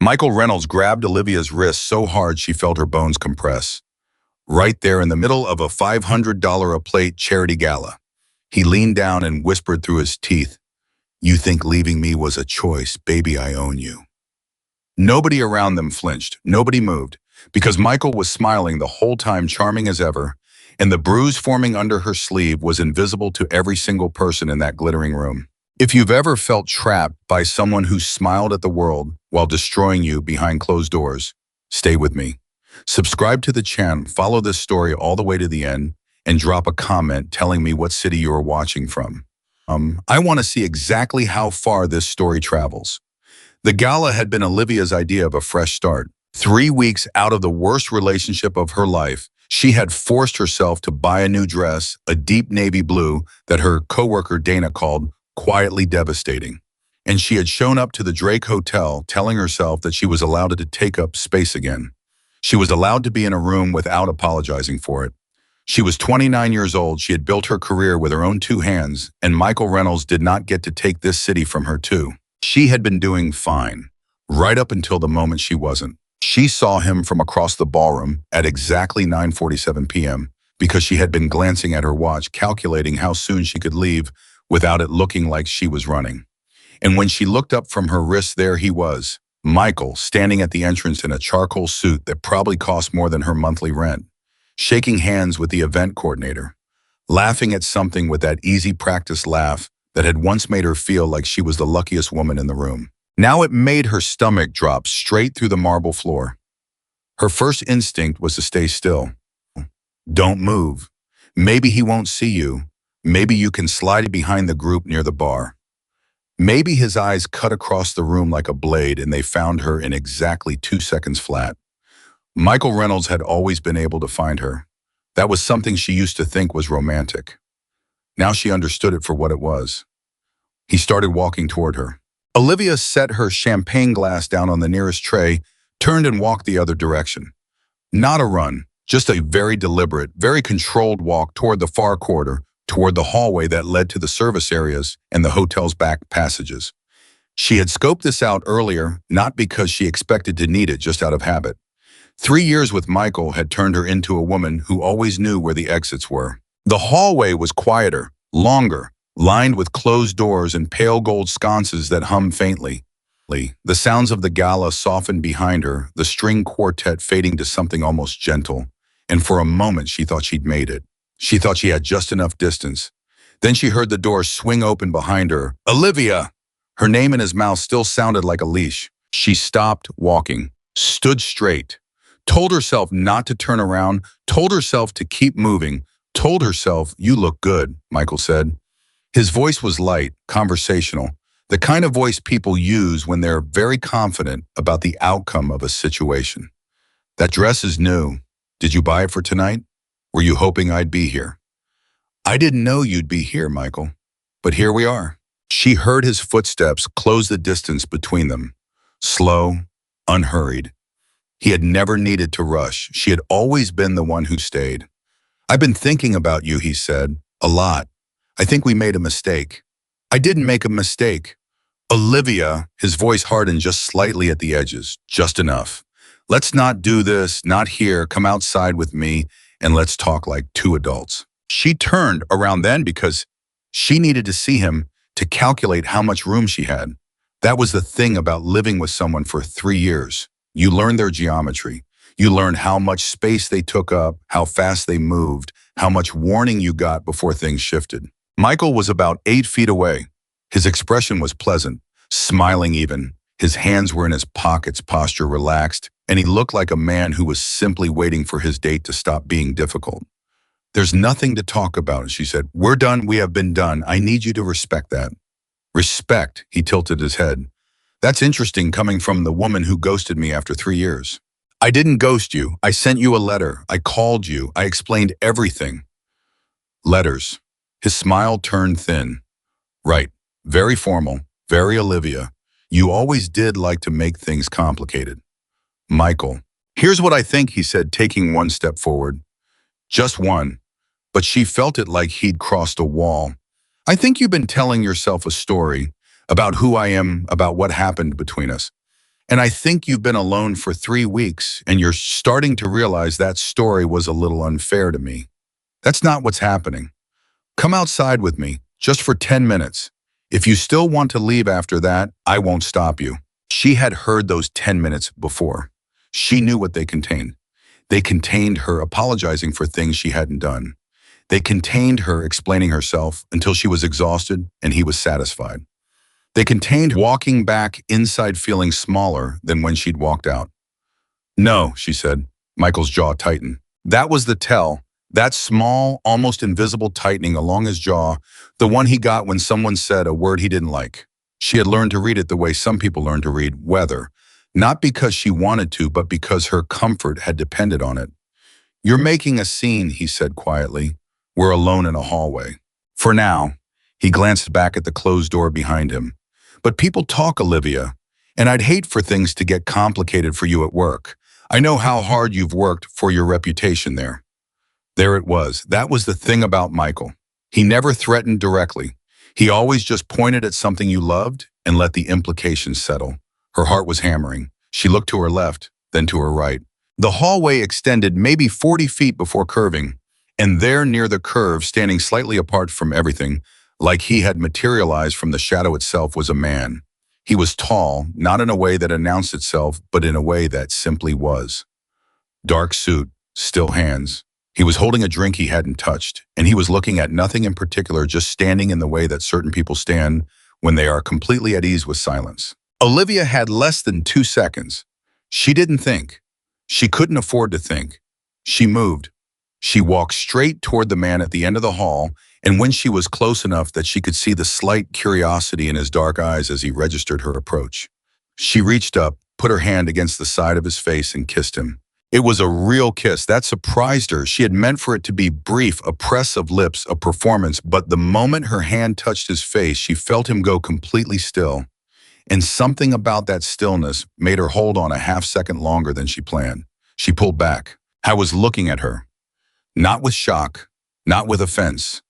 Michael Reynolds grabbed Olivia's wrist so hard she felt her bones compress. Right there in the middle of a $500 a plate charity gala. He leaned down and whispered through his teeth, "You think leaving me was a choice, baby, I own you." Nobody around them flinched, nobody moved, because Michael was smiling the whole time, charming as ever, and the bruise forming under her sleeve was invisible to every single person in that glittering room. If you've ever felt trapped by someone who smiled at the world while destroying you behind closed doors, stay with me. Subscribe to the channel, follow this story all the way to the end, and drop a comment telling me what city you are watching from. I want to see exactly how far this story travels. The gala had been Olivia's idea of a fresh start. 3 weeks out of the worst relationship of her life, she had forced herself to buy a new dress, a deep navy blue that her coworker Dana called quietly devastating. And she had shown up to the Drake Hotel telling herself that she was allowed to take up space again. She was allowed to be in a room without apologizing for it. She was 29 years old, she had built her career with her own 2 hands, and Michael Reynolds did not get to take this city from her too. She had been doing fine, right up until the moment she wasn't. She saw him from across the ballroom at exactly 9:47 p.m. because she had been glancing at her watch, calculating how soon she could leave without it looking like she was running. And when she looked up from her wrist, there he was, Michael, standing at the entrance in a charcoal suit that probably cost more than her monthly rent, shaking hands with the event coordinator, laughing at something with that easy practice laugh that had once made her feel like she was the luckiest woman in the room. Now it made her stomach drop straight through the marble floor. Her first instinct was to stay still. Don't move. Maybe he won't see you. Maybe you can slide behind the group near the bar. Maybe his eyes cut across the room like a blade and they found her in exactly 2 seconds flat. Michael Reynolds had always been able to find her. That was something she used to think was romantic. Now she understood it for what it was. He started walking toward her. Olivia set her champagne glass down on the nearest tray, turned and walked the other direction. Not a run, just a very deliberate, very controlled walk toward the far corridor, toward the hallway that led to the service areas and the hotel's back passages. She had scoped this out earlier, not because she expected to need it, just out of habit. 3 years with Michael had turned her into a woman who always knew where the exits were. The hallway was quieter, longer, lined with closed doors and pale gold sconces that hummed faintly. The sounds of the gala softened behind her, the string quartet fading to something almost gentle. And for a moment, she thought she'd made it. She thought she had just enough distance. Then she heard the door swing open behind her. Olivia! Her name in his mouth still sounded like a leash. She stopped walking, stood straight, told herself not to turn around, told herself to keep moving, told herself, "You look good," Michael said. His voice was light, conversational, the kind of voice people use when they're very confident about the outcome of a situation. "That dress is new. Did you buy it for tonight? Were you hoping I'd be here?" "I didn't know you'd be here, Michael, but here we are." She heard his footsteps close the distance between them, slow, unhurried. He had never needed to rush. She had always been the one who stayed. "I've been thinking about you," he said, "a lot. I think we made a mistake." "I didn't make a mistake." "Olivia," his voice hardened just slightly at the edges, just enough. "Let's not do this, not here. Come outside with me and let's talk like 2 adults. She turned around then because she needed to see him to calculate how much room she had. That was the thing about living with someone for 3 years. You learn their geometry. You learn how much space they took up, how fast they moved, how much warning you got before things shifted. Michael was about 8 feet away. His expression was pleasant, smiling even. His hands were in his pockets, posture relaxed, and he looked like a man who was simply waiting for his date to stop being difficult. "There's nothing to talk about," she said. "We're done. We have been done. I need you to respect that." "Respect," he tilted his head. "That's interesting coming from the woman who ghosted me after 3 years. I didn't ghost you. I sent you a letter. I called you. I explained everything." "Letters." His smile turned thin. "Right. Very formal. Very Olivia. You always did like to make things complicated." "Michael." "Here's what I think," he said, taking one step forward. Just one. But she felt it like he'd crossed a wall. "I think you've been telling yourself a story about who I am, about what happened between us. And I think you've been alone for 3 weeks and you're starting to realize that story was a little unfair to me. That's not what's happening. Come outside with me, just for 10 minutes. If you still want to leave after that, I won't stop you. She had heard those 10 minutes before. She knew what they contained. They contained her apologizing for things she hadn't done. They contained her explaining herself until she was exhausted and he was satisfied. They contained walking back inside feeling smaller than when she'd walked out. No, she said. Michael's jaw tightened. That was the tell. That small, almost invisible tightening along his jaw, the one he got when someone said a word he didn't like. She had learned to read it the way some people learn to read weather, not because she wanted to, but because her comfort had depended on it. You're making a scene, he said quietly. We're alone in a hallway. For now, he glanced back at the closed door behind him. But people talk, Olivia, and I'd hate for things to get complicated for you at work. I know how hard you've worked for your reputation there. There it was. That was the thing about Michael. He never threatened directly. He always just pointed at something you loved and let the implications settle. Her heart was hammering. She looked to her left, then to her right. The hallway extended maybe 40 feet before curving, and there near the curve, standing slightly apart from everything, like he had materialized from the shadow itself, was a man. He was tall, not in a way that announced itself, but in a way that simply was. Dark suit, still hands. He was holding a drink he hadn't touched, and he was looking at nothing in particular, just standing in the way that certain people stand when they are completely at ease with silence. Olivia had less than 2 seconds. She didn't think. She couldn't afford to think. She moved. She walked straight toward the man at the end of the hall, and when she was close enough that she could see the slight curiosity in his dark eyes as he registered her approach, she reached up, put her hand against the side of his face, and kissed him. It was a real kiss. That surprised her. She had meant for it to be brief, a press of lips, a performance, but the moment her hand touched his face, she felt him go completely still. And something about that stillness made her hold on a half-second longer than she planned. She pulled back. I was looking at her. Not with shock, not with offense,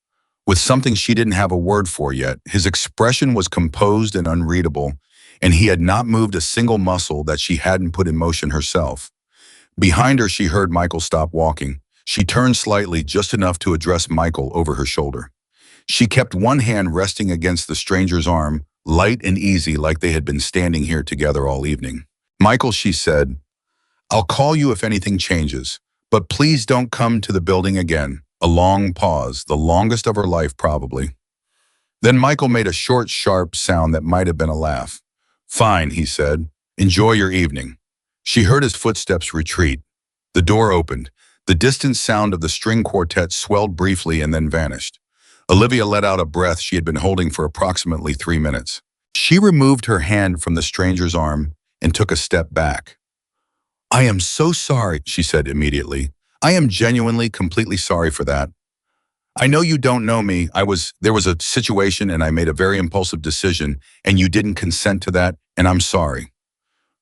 with something she didn't have a word for yet. His expression was composed and unreadable, and he had not moved a single muscle that she hadn't put in motion herself. Behind her, she heard Michael stop walking. She turned slightly, just enough to address Michael over her shoulder. She kept one hand resting against the stranger's arm, light and easy, like they had been standing here together all evening. Michael, she said, I'll call you if anything changes, but please don't come to the building again. A long pause, the longest of her life probably. Then Michael made a short, sharp sound that might have been a laugh. Fine, he said. Enjoy your evening. She heard his footsteps retreat. The door opened. The distant sound of the string quartet swelled briefly and then vanished. Olivia let out a breath she had been holding for approximately 3 minutes. She removed her hand from the stranger's arm and took a step back. I am so sorry, she said immediately. I am genuinely, completely sorry for that. I know you don't know me. There was a situation and I made a very impulsive decision and you didn't consent to that, and I'm sorry.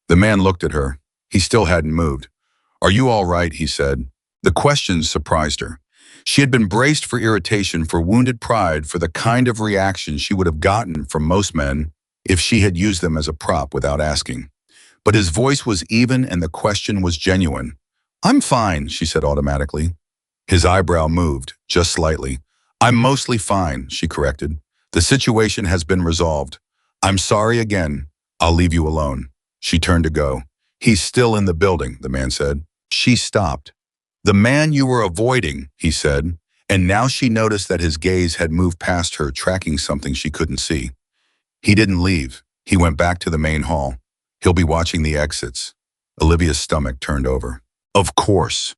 The man looked at her. He still hadn't moved. Are you all right? He said. The question surprised her. She had been braced for irritation, for wounded pride, for the kind of reaction she would have gotten from most men if she had used them as a prop without asking. But his voice was even and the question was genuine. I'm fine, she said automatically. His eyebrow moved, just slightly. I'm mostly fine, she corrected. The situation has been resolved. I'm sorry again. I'll leave you alone. She turned to go. He's still in the building, the man said. She stopped. The man you were avoiding, he said, and now she noticed that his gaze had moved past her, tracking something she couldn't see. He didn't leave. He went back to the main hall. He'll be watching the exits. Olivia's stomach turned over. Of course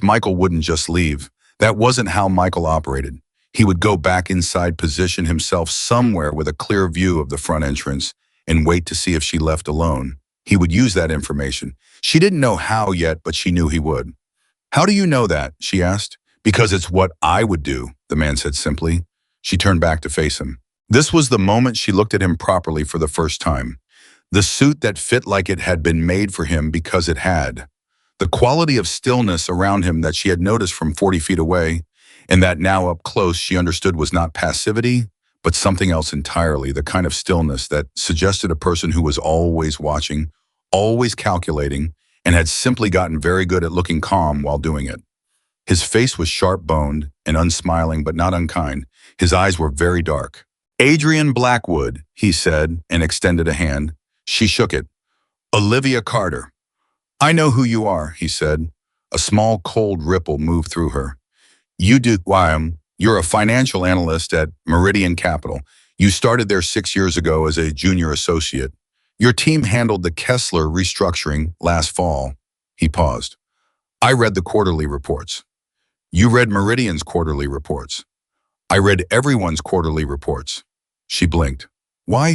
Michael wouldn't just leave. That wasn't how Michael operated. He would go back inside, position himself somewhere with a clear view of the front entrance, and wait to see if she left alone. He would use that information. She didn't know how yet, but she knew he would. How do you know that? She asked. Because it's what I would do, the man said simply. She turned back to face him. This was the moment she looked at him properly for the first time. The suit that fit like it had been made for him because it had. The quality of stillness around him that she had noticed from 40 feet away, and that now up close she understood was not passivity, but something else entirely, the kind of stillness that suggested a person who was always watching, always calculating, and had simply gotten very good at looking calm while doing it. His face was sharp-boned and unsmiling but not unkind. His eyes were very dark. "Adrian Blackwood," he said, and extended a hand. She shook it. "Olivia Carter." "I know who you are," he said. A small cold ripple moved through her. "You do, you're a financial analyst at Meridian Capital. You started there 6 years ago as a junior associate. Your team handled the Kessler restructuring last fall." He paused. "I read the quarterly reports." "You read Meridian's quarterly reports." "I read everyone's quarterly reports." She blinked. "Why?"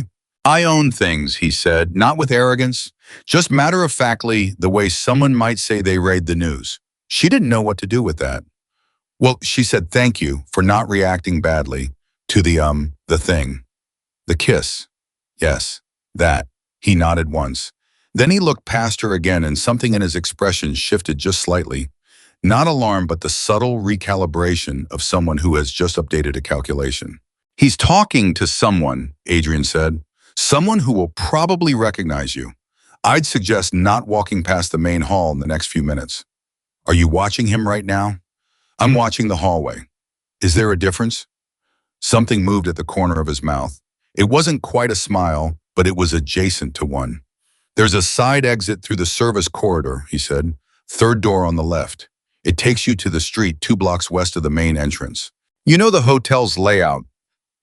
"I own things," he said, not with arrogance, just matter-of-factly the way someone might say they read the news. She didn't know what to do with that. "Well," she said, "thank you for not reacting badly to the thing." "The kiss." "Yes, that." He nodded once. Then he looked past her again and something in his expression shifted just slightly. Not alarm, but the subtle recalibration of someone who has just updated a calculation. "He's talking to someone," Adrian said. "Someone who will probably recognize you. I'd suggest not walking past the main hall in the next few minutes." "Are you watching him right now?" "I'm watching the hallway." "Is there a difference?" Something moved at the corner of his mouth. It wasn't quite a smile, but it was adjacent to one. "There's a side exit through the service corridor," he said. "Third door on the left. It takes you to the street 2 blocks west of the main entrance. You know the hotel's layout."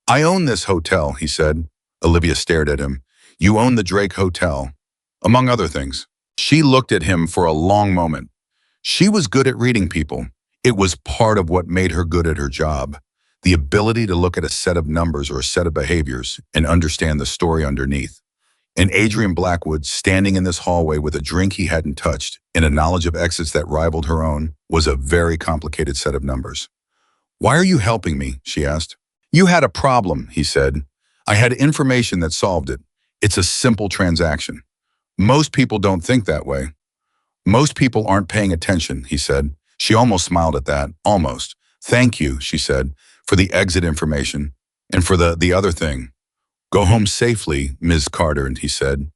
"I own this hotel," he said. Olivia stared at him. "You own the Drake Hotel, among other things." She looked at him for a long moment. She was good at reading people. It was part of what made her good at her job. The ability to look at a set of numbers or a set of behaviors and understand the story underneath. And Adrian Blackwood, standing in this hallway with a drink he hadn't touched and a knowledge of exits that rivaled her own, was a very complicated set of numbers. "Why are you helping me?" she asked. "You had a problem," he said. "I had information that solved it. It's a simple transaction." "Most people don't think that way." "Most people aren't paying attention," he said. She almost smiled at that, almost. "Thank you," she said, "for the exit information and for the other thing." "Go home safely, Ms. Carter," he said.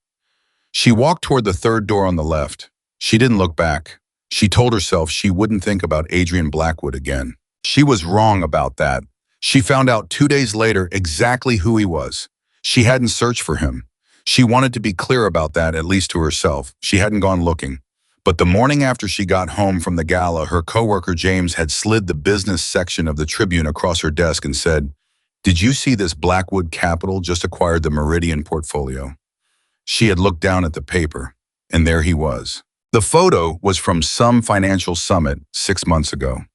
She walked toward the third door on the left. She didn't look back. She told herself she wouldn't think about Adrian Blackwood again. She was wrong about that. She found out 2 days later exactly who he was. She hadn't searched for him. She wanted to be clear about that, at least to herself. She hadn't gone looking. But the morning after she got home from the gala, her coworker James had slid the business section of the Tribune across her desk and said, "Did you see this Blackwood Capital just acquired the Meridian portfolio?" She had looked down at the paper, and there he was. The photo was from some financial summit 6 months ago.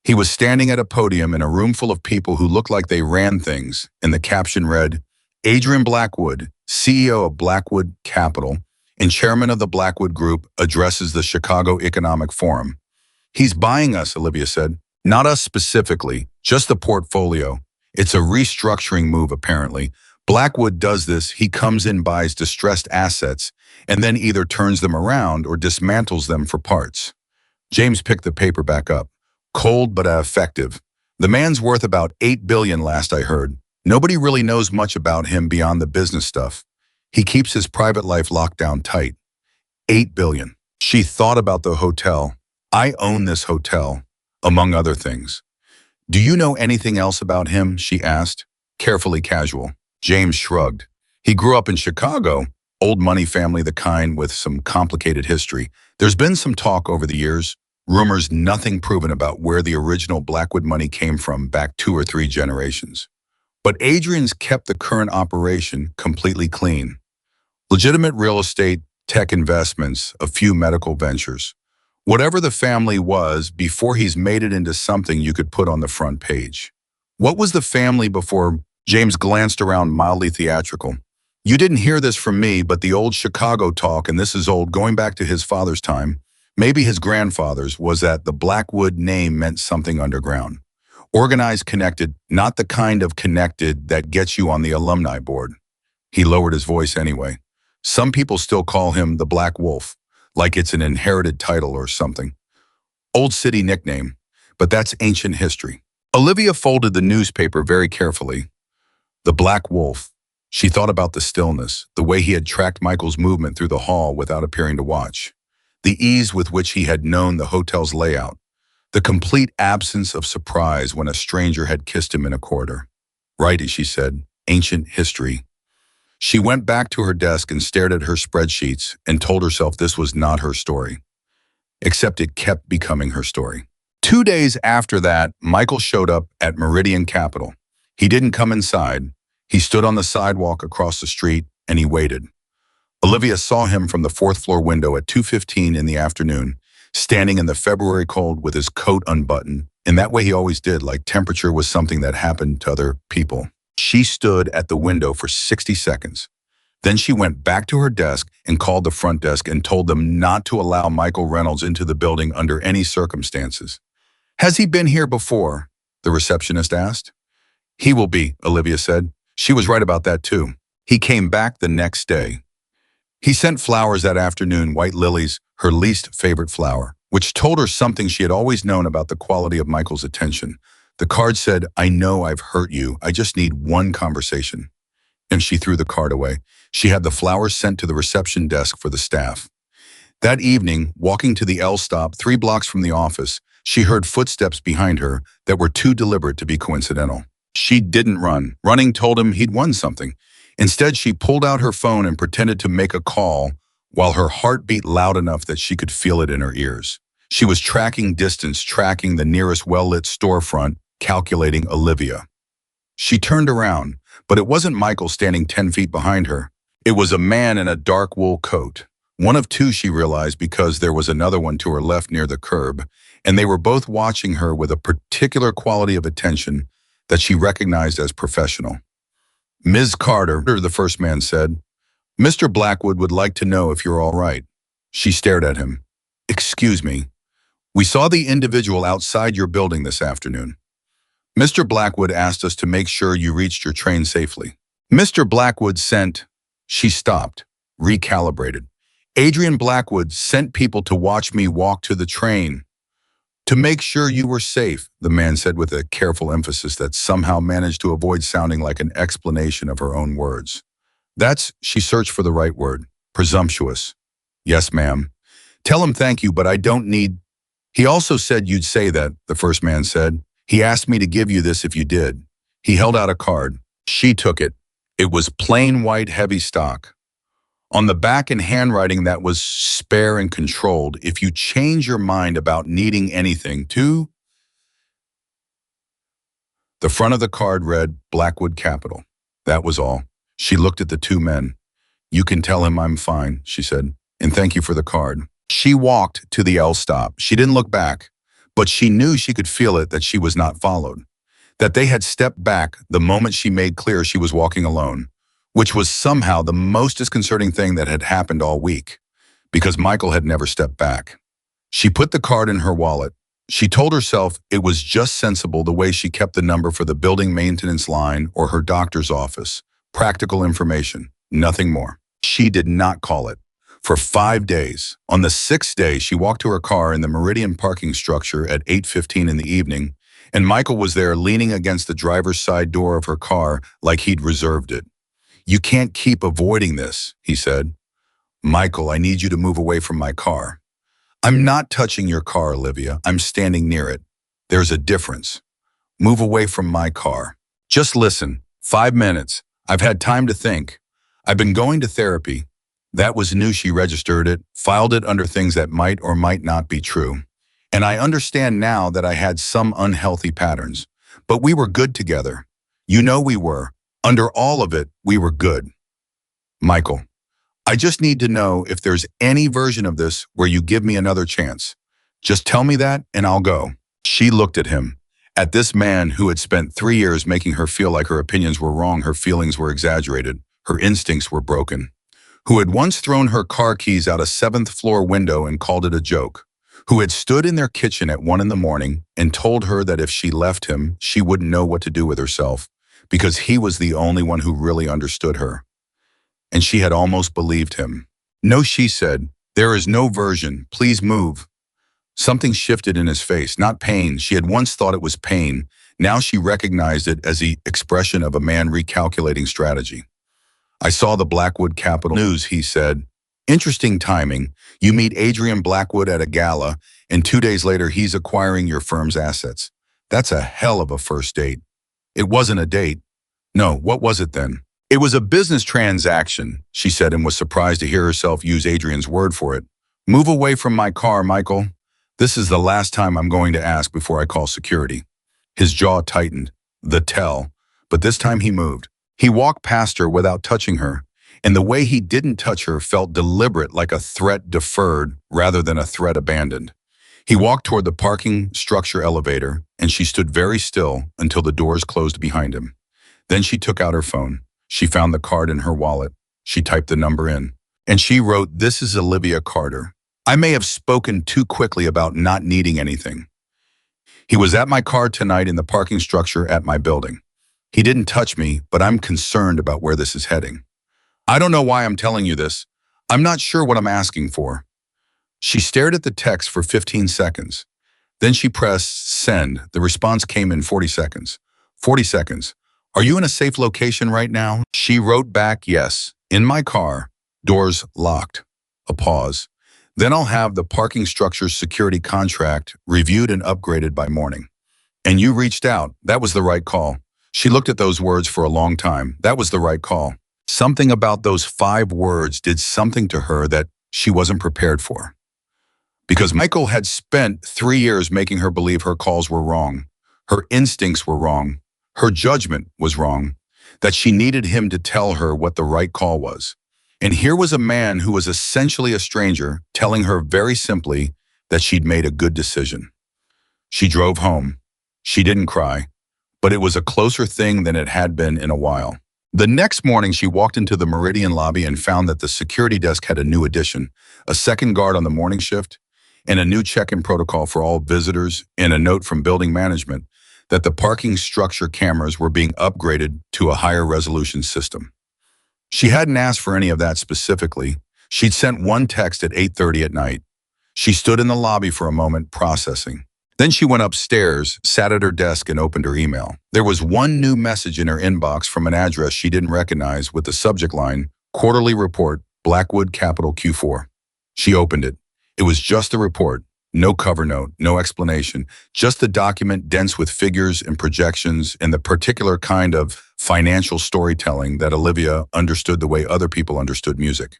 He was standing at a podium in a room full of people who looked like they ran things, and the caption read, "Adrian Blackwood, CEO of Blackwood Capital and chairman of the Blackwood Group, addresses the Chicago Economic Forum." "He's buying us," Olivia said. "Not us specifically, just the portfolio. It's a restructuring move, apparently. Blackwood does this. He comes in, buys distressed assets, and then either turns them around or dismantles them for parts." James picked the paper back up. "Cold but effective. The man's worth about $8 billion last I heard. Nobody really knows much about him beyond the business stuff. He keeps his private life locked down tight. $8 billion. She thought about the hotel. "I own this hotel, among other things." "Do you know anything else about him?" she asked, carefully casual. James shrugged. "He grew up in Chicago, old money family, the kind with some complicated history. There's been some talk over the years, rumors, nothing proven about where the original Blackwood money came from back 2 or 3 generations. But Adrian's kept the current operation completely clean. Legitimate real estate, tech investments, a few medical ventures. Whatever the family was before he's made it into something you could put on the front page." "What was the family before?" James glanced around, mildly theatrical. "You didn't hear this from me, but the old Chicago talk, and this is old, going back to his father's time, maybe his grandfather's, was that the Blackwood name meant something underground. Organized, connected, not the kind of connected that gets you on the alumni board." He lowered his voice anyway. "Some people still call him the Black Wolf, like it's an inherited title or something. Old city nickname, but that's ancient history." Olivia folded the newspaper very carefully. "The Black Wolf. She thought about the stillness, the way he had tracked Michael's movement through the hall without appearing to watch, the ease with which he had known the hotel's layout, the complete absence of surprise when a stranger had kissed him in a corridor. Right, she said, ancient history. She went back to her desk and stared at her spreadsheets and told herself this was not her story. Except it kept becoming her story. 2 days after that, Michael showed up at Meridian Capital. He didn't come inside. He stood on the sidewalk across the street and he waited. Olivia saw him from the fourth floor window at 2:15 in the afternoon, standing in the February cold with his coat unbuttoned, in that way he always did, like temperature was something that happened to other people. She stood at the window for 60 seconds. Then she went back to her desk and called the front desk and told them not to allow Michael Reynolds into the building under any circumstances. Has he been here before? The receptionist asked. He will be, Olivia said. She was right about that too. He came back the next day. He sent flowers that afternoon, white lilies, her least favorite flower, which told her something she had always known about the quality of Michael's attention. The card said, I know I've hurt you. I just need one conversation. And she threw the card away. She had the flowers sent to the reception desk for the staff. That evening, walking to the L stop 3 blocks from the office, she heard footsteps behind her that were too deliberate to be coincidental. She didn't run. Running told him he'd won something. Instead, she pulled out her phone and pretended to make a call while her heart beat loud enough that she could feel it in her ears. She was tracking distance, tracking the nearest well-lit storefront, calculating Olivia. She turned around, but it wasn't Michael standing 10 feet behind her. It was a man in a dark wool coat. One of two, she realized, because there was another one to her left near the curb, and they were both watching her with a particular quality of attention that she recognized as professional. Ms. Carter, the first man said, Mr. Blackwood would like to know if you're all right. She stared at him. Excuse me. We saw the individual outside your building this afternoon. Mr. Blackwood asked us to make sure you reached your train safely. Mr. Blackwood sent... She stopped, recalibrated. Adrian Blackwood sent people to watch me walk to the train. To make sure you were safe, the man said with a careful emphasis that somehow managed to avoid sounding like an explanation of her own words. That's, she searched for the right word, presumptuous. Yes, ma'am. Tell him thank you, but I don't need... He also said you'd say that, the first man said. He asked me to give you this if you did. He held out a card. She took it. It was plain white heavy stock. On the back in handwriting that was spare and controlled, if you change your mind about needing anything to... The front of the card read Blackwood Capital. That was all. She looked at the two men. You can tell him I'm fine, she said, and thank you for the card. She walked to the L stop. She didn't look back, but she knew she could feel it that she was not followed, that they had stepped back the moment she made clear she was walking alone, which was somehow the most disconcerting thing that had happened all week, because Michael had never stepped back. She put the card in her wallet. She told herself it was just sensible the way she kept the number for the building maintenance line or her doctor's office. Practical information, nothing more. She did not call it. For 5 days. On the 6th day, she walked to her car in the Meridian parking structure at 8:15 in the evening, and Michael was there leaning against the driver's side door of her car like he'd reserved it. You can't keep avoiding this, he said. Michael, I need you to move away from my car. I'm not touching your car, Olivia. I'm standing near it. There's a difference. Move away from my car. Just listen. 5 minutes. I've had time to think. I've been going to therapy. That was new. She registered it, filed it under things that might or might not be true. And I understand now that I had some unhealthy patterns. But we were good together. You know we were. Under all of it, we were good. Michael, I just need to know if there's any version of this where you give me another chance. Just tell me that and I'll go. She looked at him, at this man who had spent 3 years making her feel like her opinions were wrong, her feelings were exaggerated, her instincts were broken, who had once thrown her car keys out a 7th floor window and called it a joke, who had stood in their kitchen at 1 in the morning and told her that if she left him, she wouldn't know what to do with herself, because he was the only one who really understood her. And she had almost believed him. No, she said, there is no version. Please move. Something shifted in his face, not pain. She had once thought it was pain. Now she recognized it as the expression of a man recalculating strategy. I saw the Blackwood Capital News, he said. Interesting timing. You meet Adrian Blackwood at a gala, and 2 days later he's acquiring your firm's assets. That's a hell of a first date. It wasn't a date. No, what was it then? It was a business transaction, she said, and was surprised to hear herself use Adrian's word for it. Move away from my car, Michael. This is the last time I'm going to ask before I call security. His jaw tightened. The tell. But this time he moved. He walked past her without touching her, and the way he didn't touch her felt deliberate, like a threat deferred rather than a threat abandoned. He walked toward the parking structure elevator, and she stood very still until the doors closed behind him. Then she took out her phone. She found the card in her wallet. She typed the number in, and she wrote, "This is Olivia Carter. I may have spoken too quickly about not needing anything. He was at my car tonight in the parking structure at my building. He didn't touch me, but I'm concerned about where this is heading. I don't know why I'm telling you this. I'm not sure what I'm asking for." She stared at the text for 15 seconds. Then she pressed send. The response came in 40 seconds. 40 seconds. "Are you in a safe location right now?" She wrote back, "Yes, in my car. Doors locked." A pause. "Then I'll have the parking structure's security contract reviewed and upgraded by morning." "And you reached out. That was the right call." She looked at those words for a long time. That was the right call. Something about those 5 words did something to her that she wasn't prepared for. Because Michael had spent 3 years making her believe her calls were wrong, her instincts were wrong, her judgment was wrong, that she needed him to tell her what the right call was. And here was a man who was essentially a stranger telling her very simply that she'd made a good decision. She drove home. She didn't cry, but it was a closer thing than it had been in a while. The next morning, she walked into the Meridian lobby and found that the security desk had a new addition, a second guard on the morning shift, and a new check-in protocol for all visitors, and a note from building management that the parking structure cameras were being upgraded to a higher resolution system. She hadn't asked for any of that specifically. She'd sent one text at 8:30 at night. She stood in the lobby for a moment, processing. Then she went upstairs, sat at her desk, and opened her email. There was one new message in her inbox from an address she didn't recognize with the subject line, "Quarterly Report, Blackwood Capital Q4." She opened it. It was just a report. No cover note, no explanation, just a document dense with figures and projections and the particular kind of financial storytelling that Olivia understood the way other people understood music.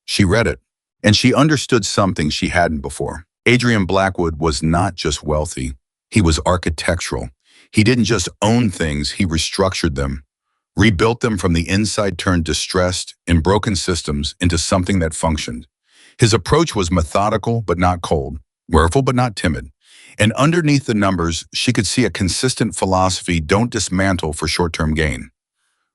She read it, and she understood something she hadn't before. Adrian Blackwood was not just wealthy, he was architectural. He didn't just own things, he restructured them, rebuilt them from the inside, turned distressed and broken systems into something that functioned. His approach was methodical but not cold, careful but not timid. And underneath the numbers, she could see a consistent philosophy: don't dismantle for short-term gain.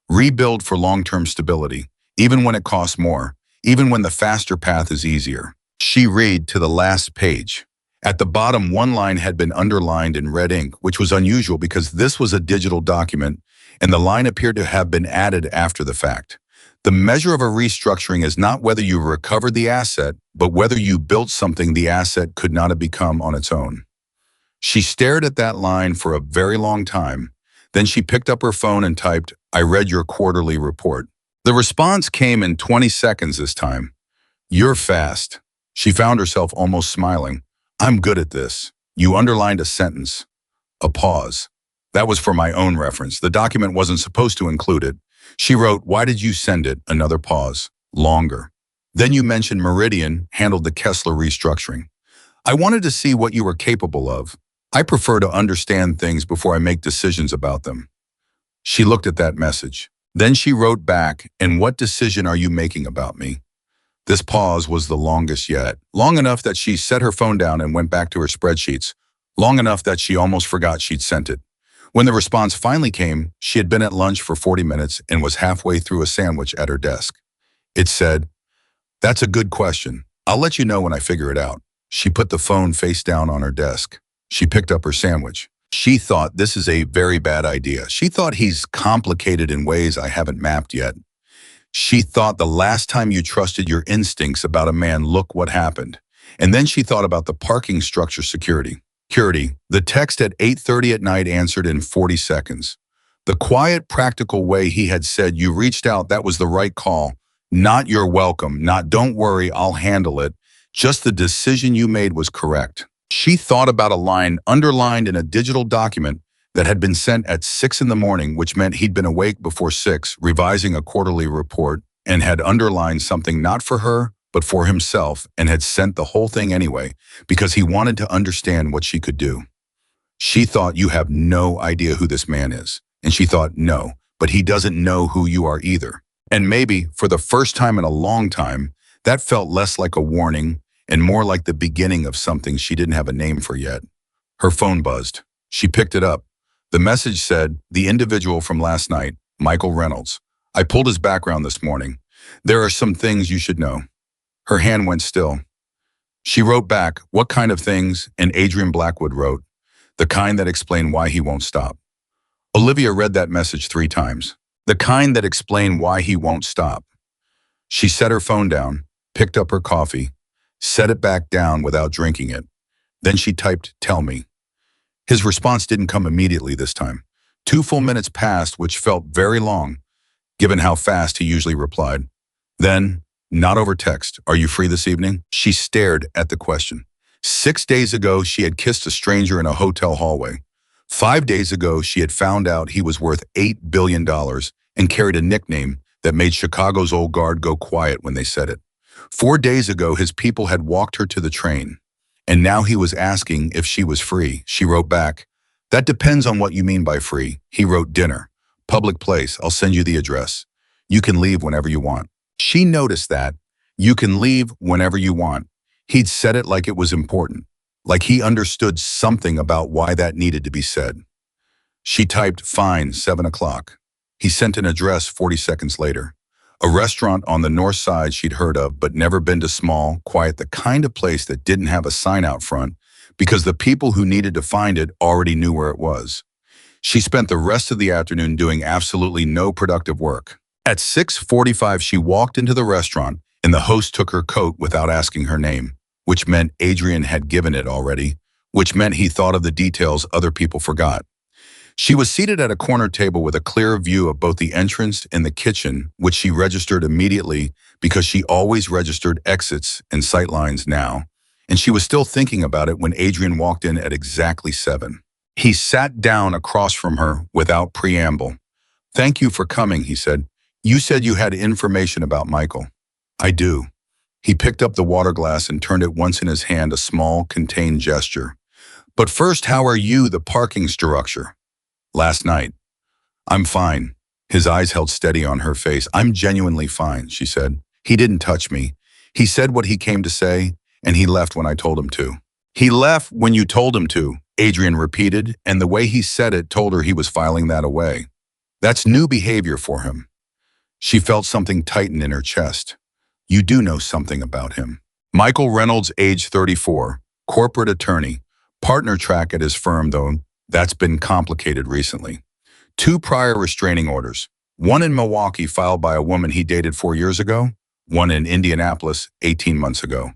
Rebuild for long-term stability, even when it costs more, even when the faster path is easier. She read to the last page. At the bottom, one line had been underlined in red ink, which was unusual because this was a digital document, and the line appeared to have been added after the fact. The measure of a restructuring is not whether you recovered the asset, but whether you built something the asset could not have become on its own. She stared at that line for a very long time. Then she picked up her phone and typed, "I read your quarterly report." The response came in 20 seconds this time. "You're fast." She found herself almost smiling. "I'm good at this." You underlined a sentence. A pause. That was for my own reference. The document wasn't supposed to include it. She wrote, "Why did you send it?" Another pause. Longer. "Then you mentioned Meridian handled the Kessler restructuring. I wanted to see what you were capable of. I prefer to understand things before I make decisions about them." She looked at that message. Then she wrote back, "And what decision are you making about me?" This pause was the longest yet. Long enough that she set her phone down and went back to her spreadsheets. Long enough that she almost forgot she'd sent it. When the response finally came, she had been at lunch for 40 minutes and was halfway through a sandwich at her desk. It said, "That's a good question. I'll let you know when I figure it out." She put the phone face down on her desk. She picked up her sandwich. She thought, "This is a very bad idea." She thought, "He's complicated in ways I haven't mapped yet." She thought, "The last time you trusted your instincts about a man, look what happened." And then she thought about the parking structure security. The text at 8:30 at night answered in 40 seconds. The quiet, practical way he had said, "You reached out, that was the right call. Not you're welcome, not don't worry, I'll handle it. Just the decision you made was correct." She thought about a line underlined in a digital document that had been sent at 6 in the morning, which meant he'd been awake before 6, revising a quarterly report, and had underlined something not for her, but for himself, and had sent the whole thing anyway, because he wanted to understand what she could do. She thought, "You have no idea who this man is." And she thought, "No, but he doesn't know who you are either." And maybe, for the first time in a long time, that felt less like a warning and more like the beginning of something she didn't have a name for yet. Her phone buzzed. She picked it up. The message said, "The individual from last night, Michael Reynolds. I pulled his background this morning. There are some things you should know." Her hand went still. She wrote back, "What kind of things?" And Adrian Blackwood wrote, "The kind that explain why he won't stop." Olivia read that message 3 times. The kind that explained why he won't stop. She set her phone down, picked up her coffee, set it back down without drinking it. Then she typed, "Tell me." His response didn't come immediately this time. 2 full minutes passed, which felt very long, given how fast he usually replied. Then, not over text, "Are you free this evening?" She stared at the question. 6 days ago, she had kissed a stranger in a hotel hallway. 5 days ago, she had found out he was worth $8 billion and carried a nickname that made Chicago's old guard go quiet when they said it. 4 days ago, his people had walked her to the train, and now he was asking if she was free. She wrote back, "That depends on what you mean by free." He wrote, "Dinner. Public place. I'll send you the address. You can leave whenever you want." She noticed that. "You can leave whenever you want." He'd said it like it was important, like he understood something about why that needed to be said. She typed, "Fine, 7 o'clock. He sent an address 40 seconds later. A restaurant on the north side she'd heard of but never been to, small, quiet, the kind of place that didn't have a sign out front because the people who needed to find it already knew where it was. She spent the rest of the afternoon doing absolutely no productive work. At 6:45, she walked into the restaurant and the host took her coat without asking her name, which meant Adrian had given it already, which meant he thought of the details other people forgot. She was seated at a corner table with a clear view of both the entrance and the kitchen, which she registered immediately because she always registered exits and sightlines now, and she was still thinking about it when Adrian walked in at exactly 7. He sat down across from her without preamble. "Thank you for coming," he said. "You said you had information about Michael." "I do." He picked up the water glass and turned it once in his hand, a small, contained gesture. "But first, how are you, the parking structure?" "Last night." "I'm fine." His eyes held steady on her face. "I'm genuinely fine," she said. "He didn't touch me. He said what he came to say, and he left when I told him to." "He left when you told him to," Adrian repeated, and the way he said it told her he was filing that away. That's new behavior for him. She felt something tighten in her chest. "You do know something about him." Michael Reynolds, age 34, corporate attorney, partner track at his firm, though that's been complicated recently. 2 prior restraining orders, one in Milwaukee filed by a woman he dated 4 years ago, one in Indianapolis 18 months ago.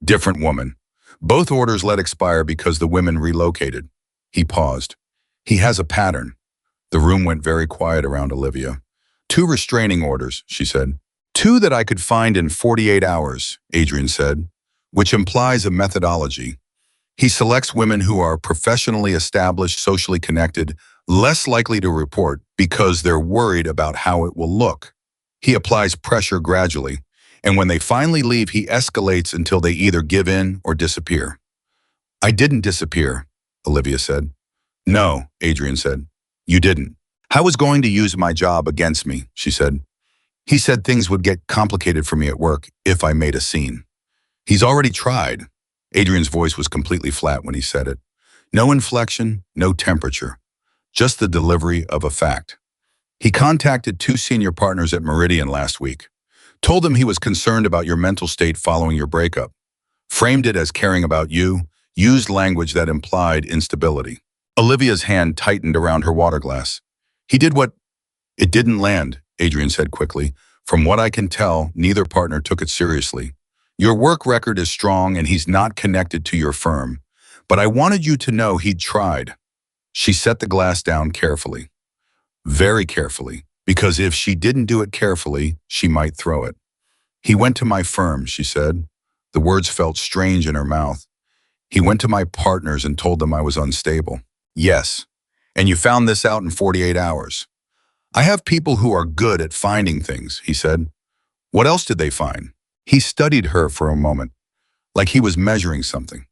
Different woman. Both orders let expire because the women relocated. He paused. "He has a pattern." The room went very quiet around Olivia. "2 restraining orders," she said. "2 that I could find in 48 hours, Adrian said, which implies a methodology. He selects women who are professionally established, socially connected, less likely to report because they're worried about how it will look. He applies pressure gradually, and when they finally leave, he escalates until they either give in or disappear." "I didn't disappear," Olivia said. "No," Adrian said. "You didn't. I was going to use my job against me," she said. "He said things would get complicated for me at work if I made a scene." "He's already tried." Adrian's voice was completely flat when he said it. No inflection, no temperature, just the delivery of a fact. "He contacted 2 senior partners at Meridian last week, told them he was concerned about your mental state following your breakup, framed it as caring about you, used language that implied instability." Olivia's hand tightened around her water glass. "He did what—" "It didn't land," Adrian said quickly. "From what I can tell, neither partner took it seriously. Your work record is strong and he's not connected to your firm. But I wanted you to know he'd tried." She set the glass down carefully. Very carefully, because if she didn't do it carefully, she might throw it. He went to my firm, she said. The words felt strange in her mouth. He went to my partners and told them I was unstable. Yes. And you found this out in 48 hours. I have people who are good at finding things, he said. What else did they find? He studied her for a moment, like he was measuring something.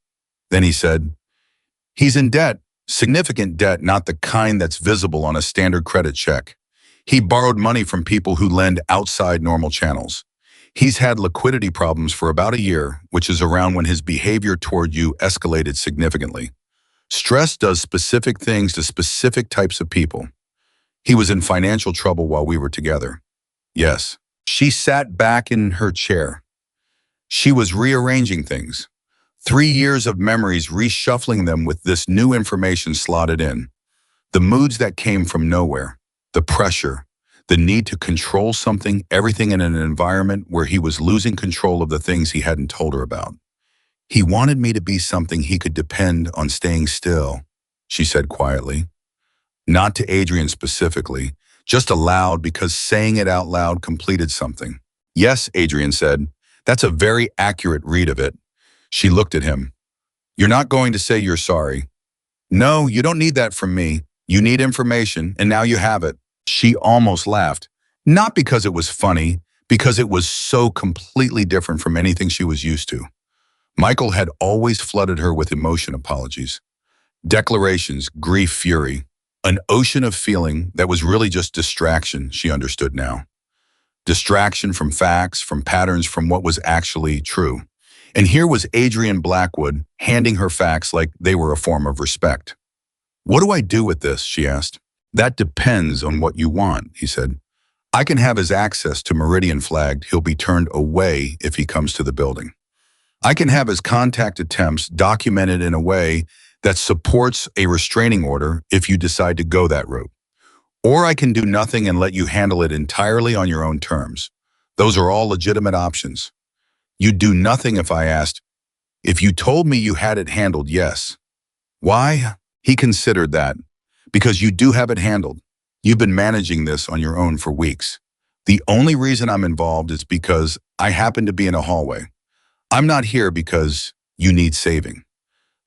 Then he said, he's in debt, significant debt, not the kind that's visible on a standard credit check. He borrowed money from people who lend outside normal channels. He's had liquidity problems for about a year, which is around when his behavior toward you escalated significantly. Stress does specific things to specific types of people. He was in financial trouble while we were together. Yes. She sat back in her chair. She was rearranging things. 3 years of memories, reshuffling them with this new information slotted in. The moods that came from nowhere, the pressure, the need to control something, everything in an environment where he was losing control of the things he hadn't told her about. He wanted me to be something he could depend on staying still, she said quietly. Not to Adrian specifically, just aloud because saying it out loud completed something. Yes, Adrian said. That's a very accurate read of it. She looked at him. You're not going to say you're sorry. No, you don't need that from me. You need information, and now you have it. She almost laughed. Not because it was funny, because it was so completely different from anything she was used to. Michael had always flooded her with emotion apologies, declarations, grief, fury, an ocean of feeling that was really just distraction, she understood now. Distraction from facts, from patterns, from what was actually true. And here was Adrian Blackwood handing her facts like they were a form of respect. What do I do with this, she asked. That depends on what you want, he said. I can have his access to Meridian flagged. He'll be turned away if he comes to the building. I can have his contact attempts documented in a way that supports a restraining order if you decide to go that route. Or I can do nothing and let you handle it entirely on your own terms. Those are all legitimate options. You'd do nothing if I asked, if you told me you had it handled, yes. Why? He considered that. Because you do have it handled. You've been managing this on your own for weeks. The only reason I'm involved is because I happen to be in a hallway. I'm not here because you need saving.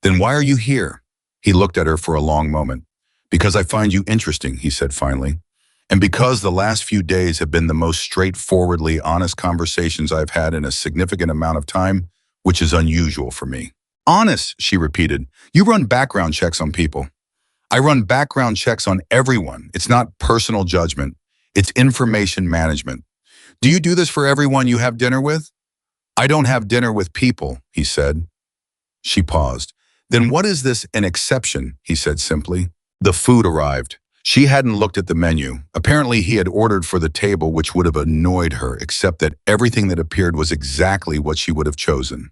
Then why are you here? He looked at her for a long moment. Because I find you interesting, he said finally. And because the last few days have been the most straightforwardly honest conversations I've had in a significant amount of time, which is unusual for me. Honest, she repeated. You run background checks on people. I run background checks on everyone. It's not personal judgment. It's information management. Do you do this for everyone you have dinner with? I don't have dinner with people, he said. She paused. Then what is this an exception, he said simply. The food arrived. She hadn't looked at the menu. Apparently he had ordered for the table, which would have annoyed her, except that everything that appeared was exactly what she would have chosen.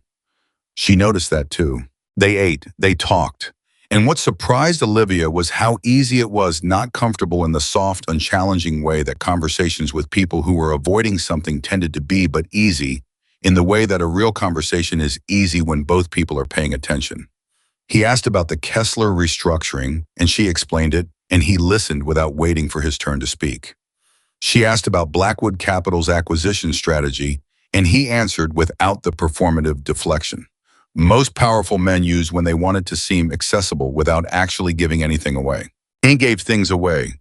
She noticed that too. They ate, they talked. And what surprised Olivia was how easy it was, not comfortable in the soft, unchallenging way that conversations with people who were avoiding something tended to be, but easy, in the way that a real conversation is easy when both people are paying attention. He asked about the Kessler restructuring, and she explained it, and he listened without waiting for his turn to speak. She asked about Blackwood Capital's acquisition strategy, and he answered without the performative deflection. Most powerful men use when they wanted to seem accessible without actually giving anything away. He gave things away.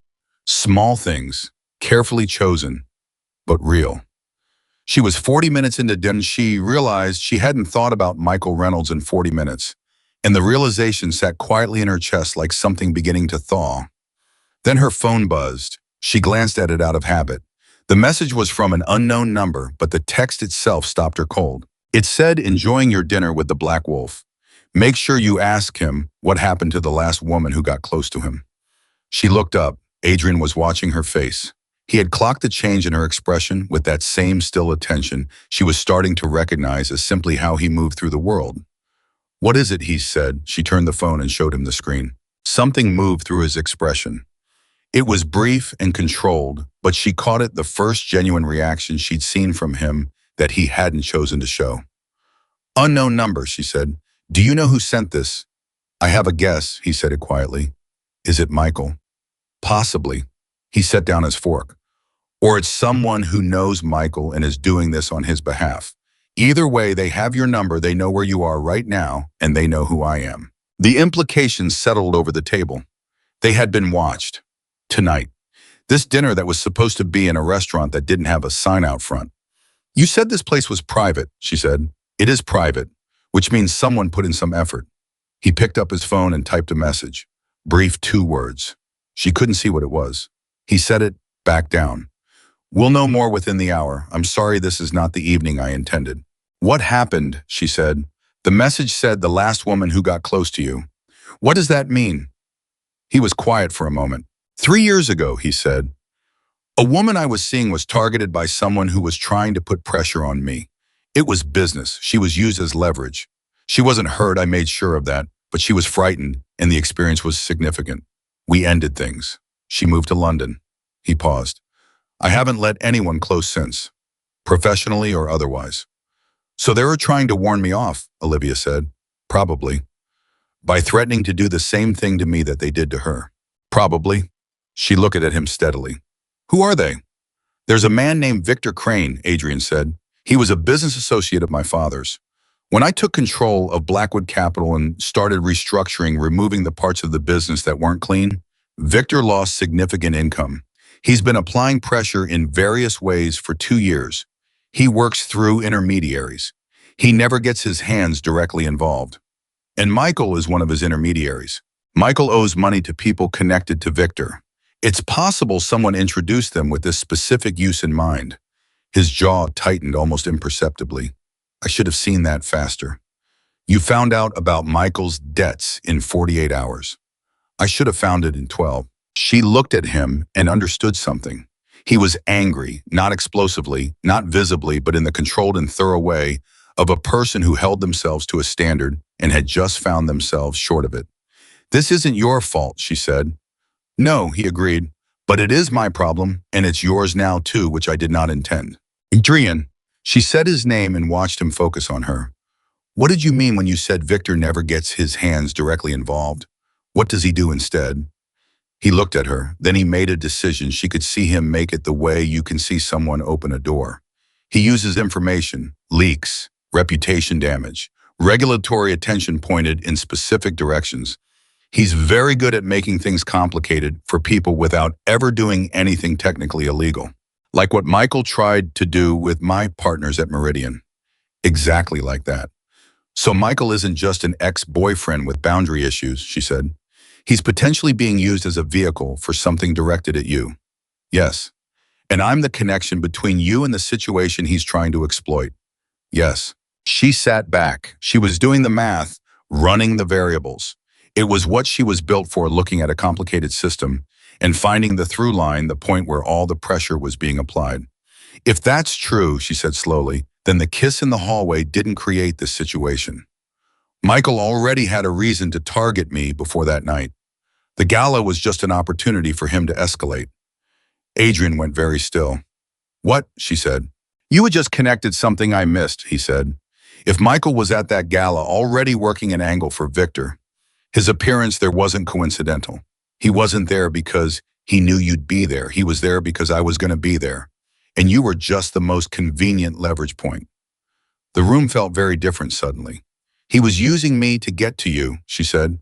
Small things, carefully chosen, but real. She was 40 minutes into dinner. She realized she hadn't thought about Michael Reynolds in 40 minutes, and the realization sat quietly in her chest like something beginning to thaw. Then her phone buzzed. She glanced at it out of habit. The message was from an unknown number, but the text itself stopped her cold. It said, enjoying your dinner with the Black Wolf. Make sure you ask him what happened to the last woman who got close to him. She looked up. Adrian was watching her face. He had clocked the change in her expression with that same still attention she was starting to recognize as simply how he moved through the world. What is it, he said. She turned the phone and showed him the screen. Something moved through his expression. It was brief and controlled, but she caught it, the first genuine reaction she'd seen from him that he hadn't chosen to show. Unknown number, she said. Do you know who sent this? I have a guess, he said it quietly. Is it Michael? Possibly. He set down his fork. Or it's someone who knows Michael and is doing this on his behalf. Either way, they have your number, they know where you are right now, and they know who I am. The implications settled over the table. They had been watched. Tonight. This dinner that was supposed to be in a restaurant that didn't have a sign out front. You said this place was private, she said. It is private, which means someone put in some effort. He picked up his phone and typed a message. Brief 2 words. She couldn't see what it was. He said it back down. We'll know more within the hour. I'm sorry this is not the evening I intended. What happened, she said. The message said the last woman who got close to you. What does that mean? He was quiet for a moment. 3 years ago, he said, a woman I was seeing was targeted by someone who was trying to put pressure on me. It was business. She was used as leverage. She wasn't hurt, I made sure of that, but she was frightened, and the experience was significant. We ended things. She moved to London. He paused. I haven't let anyone close since, professionally or otherwise. So they were trying to warn me off, Olivia said. Probably. By threatening to do the same thing to me that they did to her. Probably. She looked at him steadily. Who are they? There's a man named Victor Crane, Adrian said. He was a business associate of my father's. When I took control of Blackwood Capital and started restructuring, removing the parts of the business that weren't clean, Victor lost significant income. He's been applying pressure in various ways for 2 years. He works through intermediaries. He never gets his hands directly involved. And Michael is one of his intermediaries. Michael owes money to people connected to Victor. It's possible someone introduced them with this specific use in mind. His jaw tightened almost imperceptibly. I should have seen that faster. You found out about Michael's debts in 48 hours. I should have found it in 12. She looked at him and understood something. He was angry, not explosively, not visibly, but in the controlled and thorough way of a person who held themselves to a standard and had just found themselves short of it. This isn't your fault, she said. No, he agreed, but it is my problem, and it's yours now too, which I did not intend. Adrian, she said his name and watched him focus on her. What did you mean when you said Victor never gets his hands directly involved? What does he do instead? He looked at her, then he made a decision. She could see him make it the way you can see someone open a door. He uses information, leaks, reputation damage, regulatory attention pointed in specific directions. He's very good at making things complicated for people without ever doing anything technically illegal. Like what Michael tried to do with my partners at Meridian. Exactly like that. So Michael isn't just an ex-boyfriend with boundary issues, she said. He's potentially being used as a vehicle for something directed at you. Yes. And I'm the connection between you and the situation he's trying to exploit. Yes. She sat back. She was doing the math, running the variables. It was what she was built for, looking at a complicated system and finding the through line, the point where all the pressure was being applied. If that's true, she said slowly, then the kiss in the hallway didn't create this situation. Michael already had a reason to target me before that night. The gala was just an opportunity for him to escalate. Adrian went very still. What? She said. You had just connected something I missed, he said. If Michael was at that gala already working an angle for Victor, his appearance there wasn't coincidental. He wasn't there because he knew you'd be there. He was there because I was going to be there. And you were just the most convenient leverage point. The room felt very different suddenly. He was using me to get to you, she said.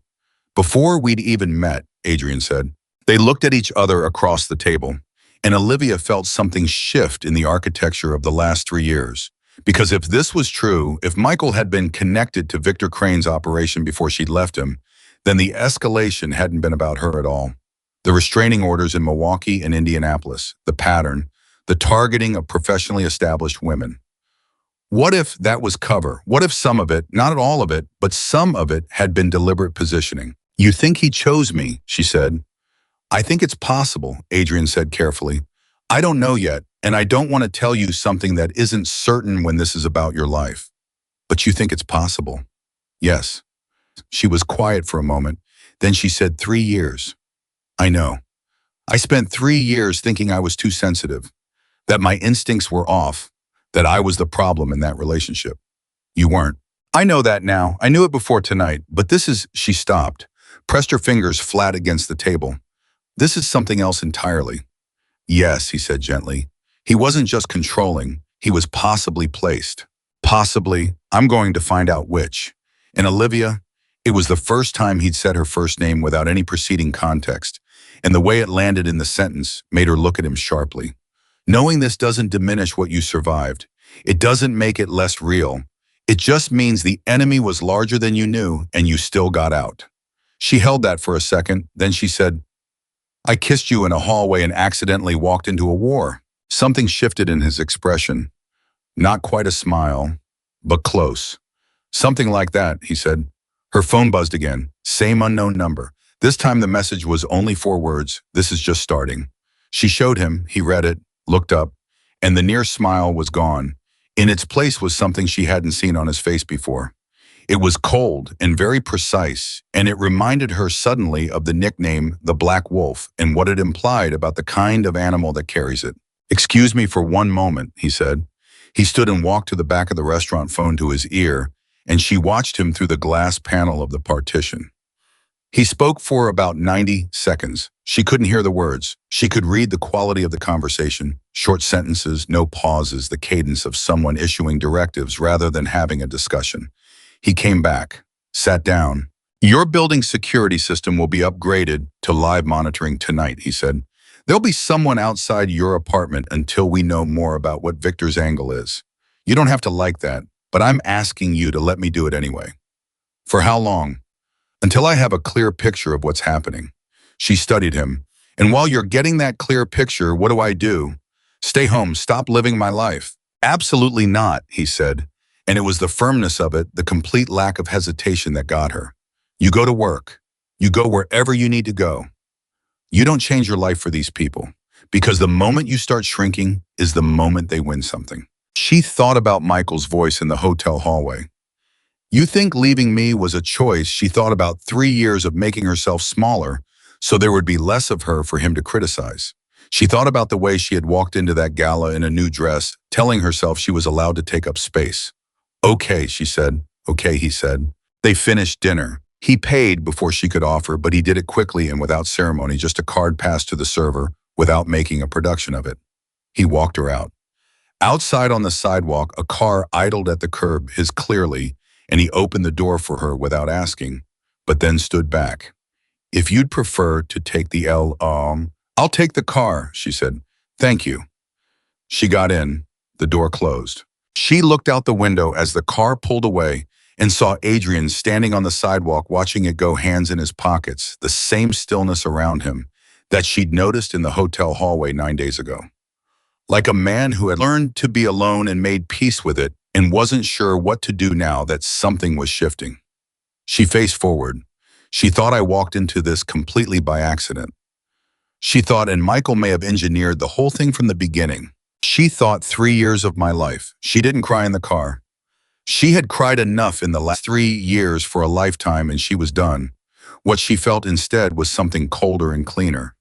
Before we'd even met, Adrian said. They looked at each other across the table, and Olivia felt something shift in the architecture of the last 3 years. Because if this was true, if Michael had been connected to Victor Crane's operation before she'd left him, then the escalation hadn't been about her at all. The restraining orders in Milwaukee and Indianapolis, the pattern, the targeting of professionally established women. What if that was cover? What if some of it, not all of it, but some of it had been deliberate positioning? You think he chose me, she said. I think it's possible, Adrian said carefully. I don't know yet, and I don't want to tell you something that isn't certain when this is about your life. But you think it's possible? Yes. She was quiet for a moment. Then she said, 3 years. I know. I spent 3 years thinking I was too sensitive, that my instincts were off, that I was the problem in that relationship. You weren't. I know that now. I knew it before tonight, but this is, she stopped, pressed her fingers flat against the table. This is something else entirely. Yes, he said gently. He wasn't just controlling, he was possibly placed. Possibly, I'm going to find out which. And Olivia, it was the first time he'd said her first name without any preceding context, and the way it landed in the sentence made her look at him sharply. Knowing this doesn't diminish what you survived. It doesn't make it less real. It just means the enemy was larger than you knew and you still got out. She held that for a second, then she said, I kissed you in a hallway and accidentally walked into a war. Something shifted in his expression. Not quite a smile, but close. Something like that, he said. Her phone buzzed again. Same unknown number. This time the message was only 4 words. This is just starting. She showed him, he read it, looked up, and the near smile was gone. In its place was something she hadn't seen on his face before. It was cold and very precise, and it reminded her suddenly of the nickname, the Black Wolf, and what it implied about the kind of animal that carries it. Excuse me for one moment, he said. He stood and walked to the back of the restaurant, phone to his ear, and she watched him through the glass panel of the partition. He spoke for about 90 seconds. She couldn't hear the words. She could read the quality of the conversation. Short sentences, no pauses, the cadence of someone issuing directives rather than having a discussion. He came back, sat down. Your building security system will be upgraded to live monitoring tonight, he said. There'll be someone outside your apartment until we know more about what Victor's angle is. You don't have to like that, but I'm asking you to let me do it anyway. For how long? Until I have a clear picture of what's happening. She studied him. And while you're getting that clear picture, what do? Stay home, stop living my life. Absolutely not, he said. And it was the firmness of it, the complete lack of hesitation that got her. You go to work. You go wherever you need to go. You don't change your life for these people, because the moment you start shrinking is the moment they win something. She thought about Michael's voice in the hotel hallway. You think leaving me was a choice? She thought about 3 years of making herself smaller so there would be less of her for him to criticize. She thought about the way she had walked into that gala in a new dress, telling herself she was allowed to take up space. Okay, she said. Okay, he said. They finished dinner. He paid before she could offer, but he did it quickly and without ceremony, just a card passed to the server without making a production of it. He walked her out. Outside on the sidewalk, a car idled at the curb, his clearly, and he opened the door for her without asking, but then stood back. If you'd prefer to take the I'll take the car, she said. Thank you. She got in. The door closed. She looked out the window as the car pulled away and saw Adrian standing on the sidewalk watching it go, hands in his pockets, the same stillness around him that she'd noticed in the hotel hallway 9 days ago. Like a man who had learned to be alone and made peace with it and wasn't sure what to do now that something was shifting. She faced forward. She thought, I walked into this completely by accident. She thought, and Michael may have engineered the whole thing from the beginning. She thought 3 years of my life. She didn't cry in the car. She had cried enough in the last 3 years for a lifetime, and she was done. What she felt instead was something colder and cleaner.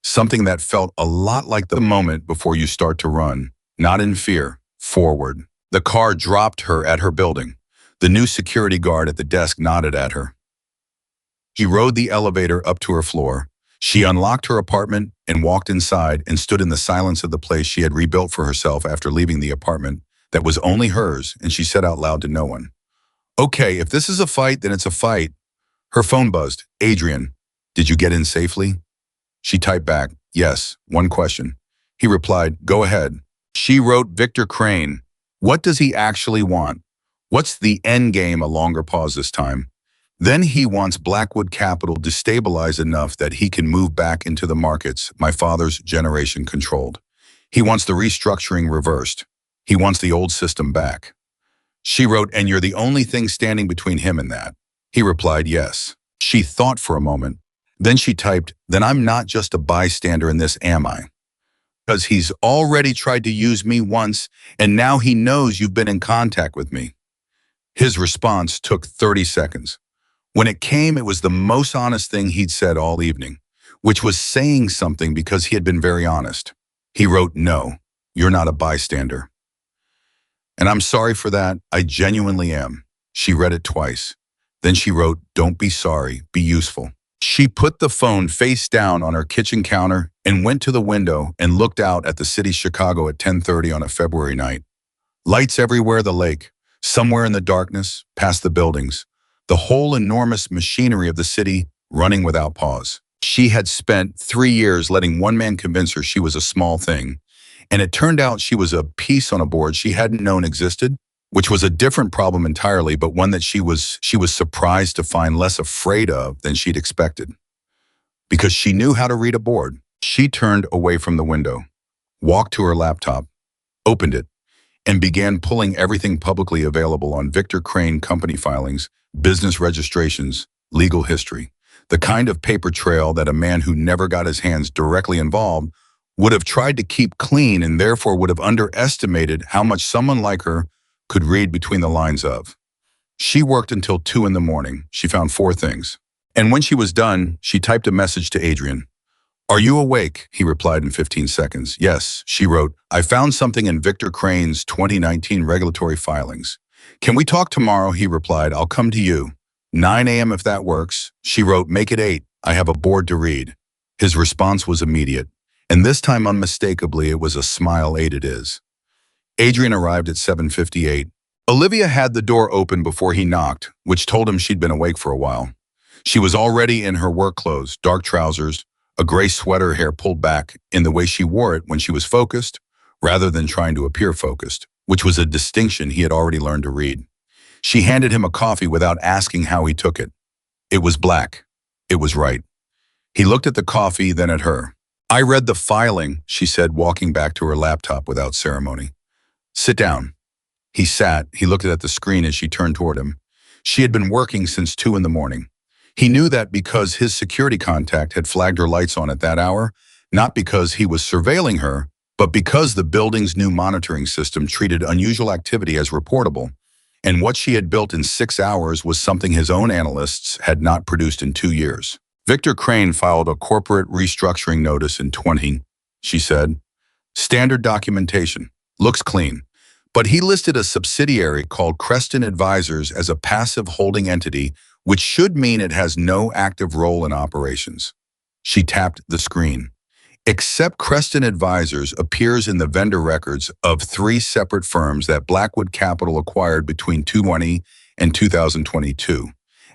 Something that felt a lot like the moment before you start to run, not in fear, forward. The car dropped her at her building. The new security guard at the desk nodded at her. She rode the elevator up to her floor. She unlocked her apartment and walked inside and stood in the silence of the place she had rebuilt for herself after leaving the apartment that was only hers, and she said out loud to no one, Okay, if this is a fight, then it's a fight. Her phone buzzed. Adrian, did you get in safely? She typed back, yes, one question. He replied, go ahead. She wrote, Victor Crane. What does he actually want? What's the end game? A longer pause this time. Then he wants Blackwood Capital destabilized enough that he can move back into the markets my father's generation controlled. He wants the restructuring reversed. He wants the old system back. She wrote, and you're the only thing standing between him and that. He replied, yes. She thought for a moment. Then she typed, then I'm not just a bystander in this, am I? Because he's already tried to use me once, and now he knows you've been in contact with me. His response took 30 seconds. When it came, it was the most honest thing he'd said all evening, which was saying something because he had been very honest. He wrote, no, you're not a bystander. And I'm sorry for that, I genuinely am. She read it twice. Then she wrote, don't be sorry, be useful. She put the phone face down on her kitchen counter and went to the window and looked out at the city Chicago at 10:30 on a February night. Lights everywhere, the lake, somewhere in the darkness, past the buildings, the whole enormous machinery of the city running without pause. She had spent 3 years letting one man convince her she was a small thing, and it turned out she was a piece on a board she hadn't known existed, which was a different problem entirely, but one that she was surprised to find less afraid of than she'd expected. Because she knew how to read a board, she turned away from the window, walked to her laptop, opened it, and began pulling everything publicly available on Victor Crane company filings, business registrations, legal history, the kind of paper trail that a man who never got his hands directly involved would have tried to keep clean and therefore would have underestimated how much someone like her could read between the lines of. She worked until 2 in the morning. She found 4 things. And when she was done, she typed a message to Adrian. "Are you awake?" He replied in 15 seconds. "Yes," she wrote. "I found something in Victor Crane's 2019 regulatory filings." "Can we talk tomorrow?" He replied. "I'll come to you. 9 a.m. if that works." She wrote, "Make it 8. I have a board to read." His response was immediate. And this time, unmistakably, it was a smile. 8 it is. Adrian arrived at 7:58. Olivia had the door open before he knocked, which told him she'd been awake for a while. She was already in her work clothes, dark trousers, a gray sweater, hair pulled back in the way she wore it when she was focused, rather than trying to appear focused, which was a distinction he had already learned to read. She handed him a coffee without asking how he took it. It was black. It was right. He looked at the coffee, then at her. "I read the filing," she said, walking back to her laptop without ceremony. "Sit down." He sat. He looked at the screen as she turned toward him. She had been working since 2 in the morning. He knew that because his security contact had flagged her lights on at that hour, not because he was surveilling her, but because the building's new monitoring system treated unusual activity as reportable, and what she had built in 6 hours was something his own analysts had not produced in 2 years. Victor Crane filed a corporate restructuring notice in 20, she said. Standard documentation. Looks clean. But he listed a subsidiary called Creston Advisors as a passive holding entity, which should mean it has no active role in operations. She tapped the screen. Except Creston Advisors appears in the vendor records of 3 separate firms that Blackwood Capital acquired between 2020 and 2022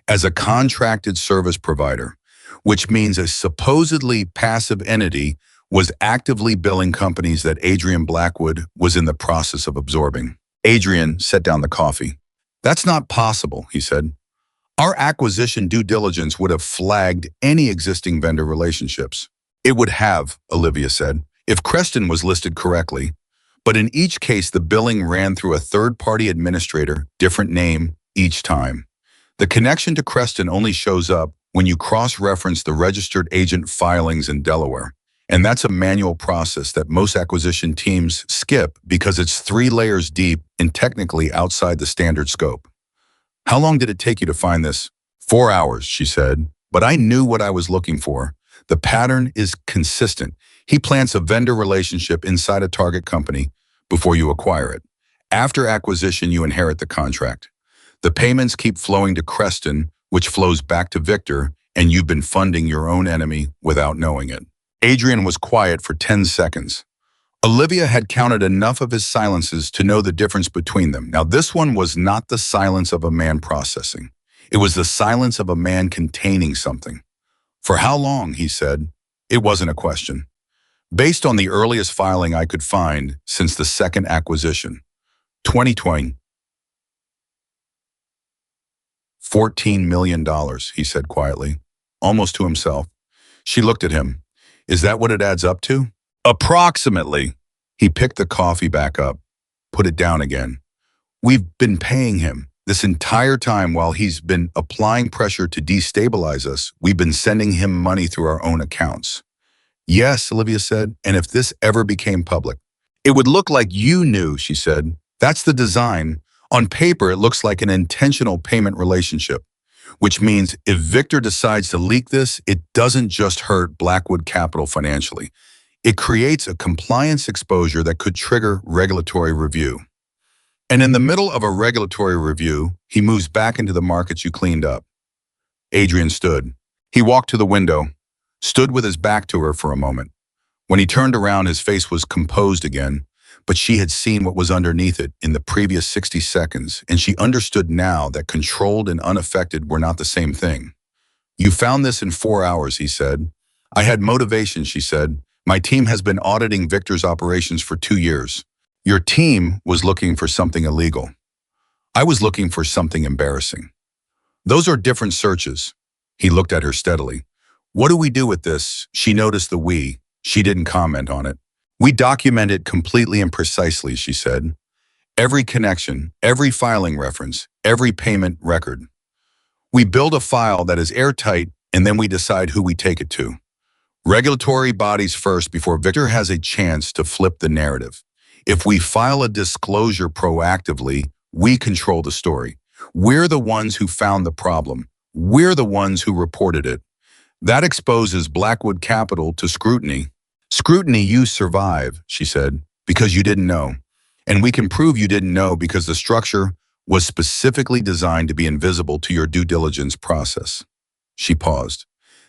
as a contracted service provider, which means a supposedly passive entity was actively billing companies that Adrian Blackwood was in the process of absorbing. Adrian set down the coffee. "That's not possible," he said. "Our acquisition due diligence would have flagged any existing vendor relationships." "It would have," Olivia said, "if Creston was listed correctly. But in each case, the billing ran through a third-party administrator, different name, each time. The connection to Creston only shows up when you cross-reference the registered agent filings in Delaware. And that's a manual process that most acquisition teams skip because it's 3 layers deep and technically outside the standard scope." "How long did it take you to find this?" 4 hours, she said. "But I knew what I was looking for. The pattern is consistent. He plants a vendor relationship inside a target company before you acquire it. After acquisition, you inherit the contract. The payments keep flowing to Creston, which flows back to Victor, and you've been funding your own enemy without knowing it." Adrian was quiet for 10 seconds. Olivia had counted enough of his silences to know the difference between them. Now, this one was not the silence of a man processing. It was the silence of a man containing something. "For how long?" he said. It wasn't a question. "Based on the earliest filing I could find since the second acquisition. 2020. $14 million, he said quietly, almost to himself. She looked at him. "Is that what it adds up to?" "Approximately." He picked the coffee back up, put it down again. "We've been paying him. This entire time while he's been applying pressure to destabilize us, we've been sending him money through our own accounts." "Yes," Olivia said, "and if this ever became public, it would look like you knew," she said. "That's the design. On paper, it looks like an intentional payment relationship, which means if Victor decides to leak this, it doesn't just hurt Blackwood Capital financially. It creates a compliance exposure that could trigger regulatory review. And in the middle of a regulatory review, he moves back into the markets you cleaned up." Adrian stood. He walked to the window, stood with his back to her for a moment. When he turned around, his face was composed again, but she had seen what was underneath it in the previous 60 seconds, and she understood now that controlled and unaffected were not the same thing. You found this in 4 hours, he said. I had motivation, she said. My team has been auditing Victor's operations for 2 years. Your team was looking for something illegal. I was looking for something embarrassing. Those are different searches. He looked at her steadily. What do we do with this? She noticed the we. She didn't comment on it. We document it completely and precisely, she said. Every connection, every filing reference, every payment record. We build a file that is airtight, and then we decide who we take it to. Regulatory bodies first before Victor has a chance to flip the narrative. If we file a disclosure proactively, we control the story. We're the ones who found the problem. We're the ones who reported it. That exposes Blackwood Capital to scrutiny. Scrutiny you survive, she said, because you didn't know. And we can prove you didn't know because the structure was specifically designed to be invisible to your due diligence process. She paused.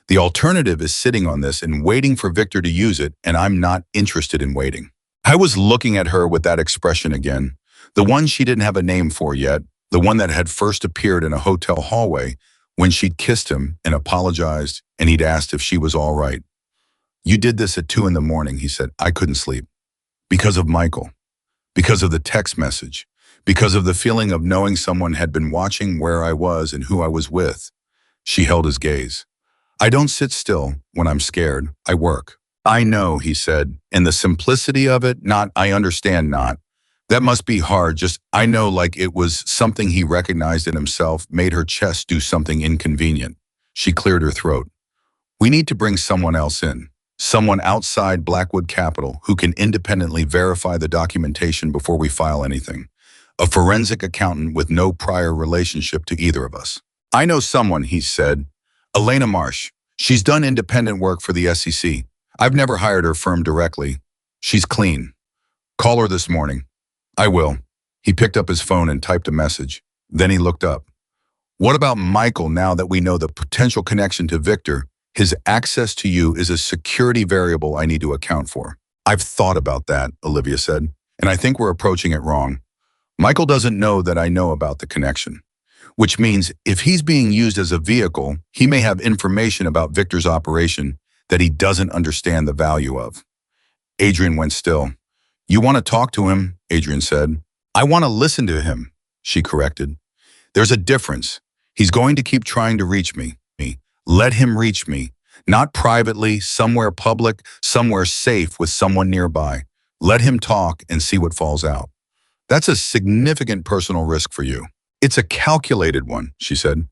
The alternative is sitting on this and waiting for Victor to use it, and I'm not interested in waiting. I was looking at her with that expression again, the one she didn't have a name for yet, the one that had first appeared in a hotel hallway when she'd kissed him and apologized, and he'd asked if she was all right. You did this at 2 a.m, he said. I couldn't sleep. Because of Michael. Because of the text message. Because of the feeling of knowing someone had been watching where I was and who I was with. She held his gaze. I don't sit still when I'm scared. I work. I know, he said, and the simplicity of it, not I understand not. That must be hard, just I know, like it was something he recognized in himself, made her chest do something inconvenient. She cleared her throat. We need to bring someone else in. Someone outside Blackwood Capital who can independently verify the documentation before we file anything. A forensic accountant with no prior relationship to either of us. I know someone, he said. Elena Marsh. She's done independent work for the SEC. I've never hired her firm directly. She's clean. Call her this morning. I will. He picked up his phone and typed a message. Then he looked up. What about Michael now that we know the potential connection to Victor? His access to you is a security variable I need to account for. I've thought about that, Olivia said, and I think we're approaching it wrong. Michael doesn't know that I know about the connection, which means if he's being used as a vehicle, he may have information about Victor's operation that he doesn't understand the value of. Adrian went still. You want to talk to him, Adrian said. I want to listen to him, she corrected. There's a difference. He's going to keep trying to reach me. Let him reach me. Not privately, somewhere public, somewhere safe with someone nearby. Let him talk and see what falls out. That's a significant personal risk for you. It's a calculated one, she said.